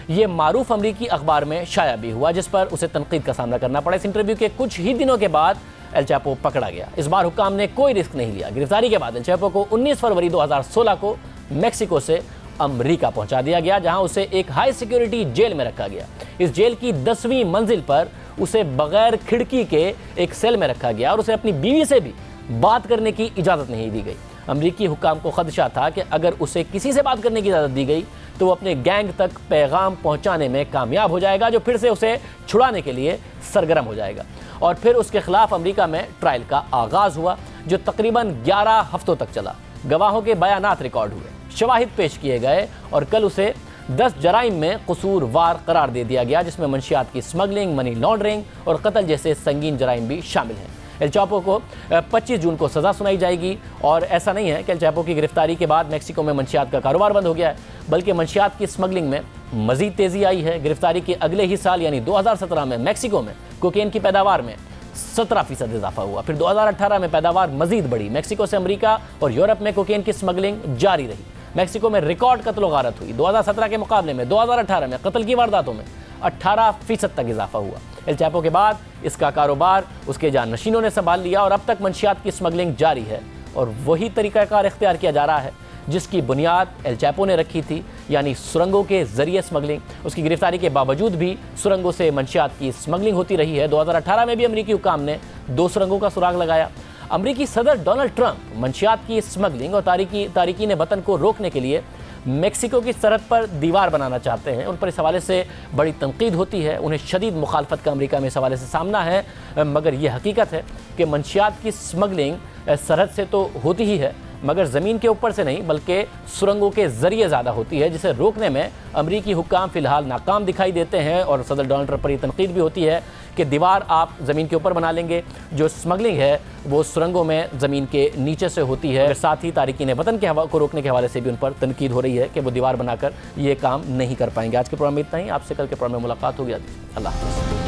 ये मारूफ अमरीकी अखबार में शाया भी हुआ, जिस पर उसे तनकीद का सामना करना पड़ा। इस इंटरव्यू के कुछ ही दिनों के बाद एल चैपो पकड़ा गया। इस बार हुक्काम ने कोई रिस्क नहीं लिया। गिरफ्तारी के बाद एल चैपो को 19 फरवरी 2016 को मैक्सिको से अमेरिका पहुंचा दिया गया, जहां उसे एक हाई सिक्योरिटी जेल में रखा गया। इस जेल की 10वीं मंजिल पर उसे बगैर खिड़की के एक सेल में रखा गया और उसे अपनी बीवी से भी बात करने की इजाज़त नहीं दी गई। अमरीकी हुक्काम को खदशा था कि अगर उसे किसी से बात करने की इजाज़त दी गई तो वो अपने गैंग तक पैगाम पहुंचाने में कामयाब हो जाएगा, जो फिर से उसे छुड़ाने के लिए सरगर्म हो जाएगा। और फिर उसके खिलाफ अमेरिका में ट्रायल का आगाज़ हुआ, जो तकरीबन 11 हफ्तों तक चला। गवाहों के बयानात रिकॉर्ड हुए, शवाहिद पेश किए गए और कल उसे 10 जराइम में कसूरवार करार दे दिया गया, जिसमें मंशियात की स्मगलिंग, मनी लॉन्ड्रिंग और कत्ल जैसे संगीन जराइम भी शामिल हैं। एल चैपो को 25 जून को सज़ा सुनाई जाएगी। और ऐसा नहीं है कि एल चैपो की गिरफ्तारी के बाद मैक्सिको में मंशियात का कारोबार बंद हो गया है, बल्कि मंशियात की स्मगलिंग में मज़ीद तेज़ी आई है। गिरफ्तारी के अगले ही साल यानी 2017 में मैक्सिको में कोकेन की पैदावार में 17% इजाफा हुआ। फिर 2018 में पैदावार मज़ीद बढ़ी। मैक्सिको से अमेरिका और यूरोप में कोकेन की स्मगलिंग जारी रही। मैक्सिको में रिकॉर्ड कत्ल व गारत हुई। 2017 के मुकाबले में 2018 में कत्ल की वारदातों में 18% तक इजाफा हुआ। एल चैपो के बाद इसका कारोबार उसके जानशीनों ने संभाल लिया और अब तक मंशियात की स्मगलिंग जारी है और वही तरीकाकार इख्तियार किया जा रहा है जिसकी बुनियाद एल चैपो ने रखी थी, यानी सुरंगों के जरिए स्मगलिंग। उसकी गिरफ्तारी के बावजूद भी सुरंगों से मंशियात की स्मगलिंग होती रही है। 2018 में भी अमरीकी हुक्काम ने 2 सुरंगों का सुराग लगाया। अमरीकी सदर डोनाल्ड ट्रंप मंशियात की स्मगलिंग और तारिकीन वतन को रोकने के लिए मेक्सिको की सरहद पर दीवार बनाना चाहते हैं। उन पर इस हवाले से बड़ी तनकीद होती है, उन्हें शदीद मुखालफत का अमेरिका में इस हवाले से सामना है, मगर यह हकीकत है कि मंशियात की स्मगलिंग सरहद से तो होती ही है, मगर ज़मीन के ऊपर से नहीं बल्कि सुरंगों के ज़रिए ज़्यादा होती है, जिसे रोकने में अमरीकी हुक्काम फ़िलहाल नाकाम दिखाई देते हैं। और सदर डोनाल्ड ट्रंप पर यह तनकीद भी होती है कि दीवार आप ज़मीन के ऊपर बना लेंगे, जो स्मगलिंग है वो सुरंगों में ज़मीन के नीचे से होती है। साथ ही तारिकीन वतन को रोकने के हवाले से भी उन पर तनकीद हो रही है कि वो दीवार बनाकर ये काम नहीं कर पाएंगे। आज के प्रोग्राम में इतना ही। आपसे कल के प्रोग्राम में मुलाकात होगी। अल्लाह हाफ़िज़।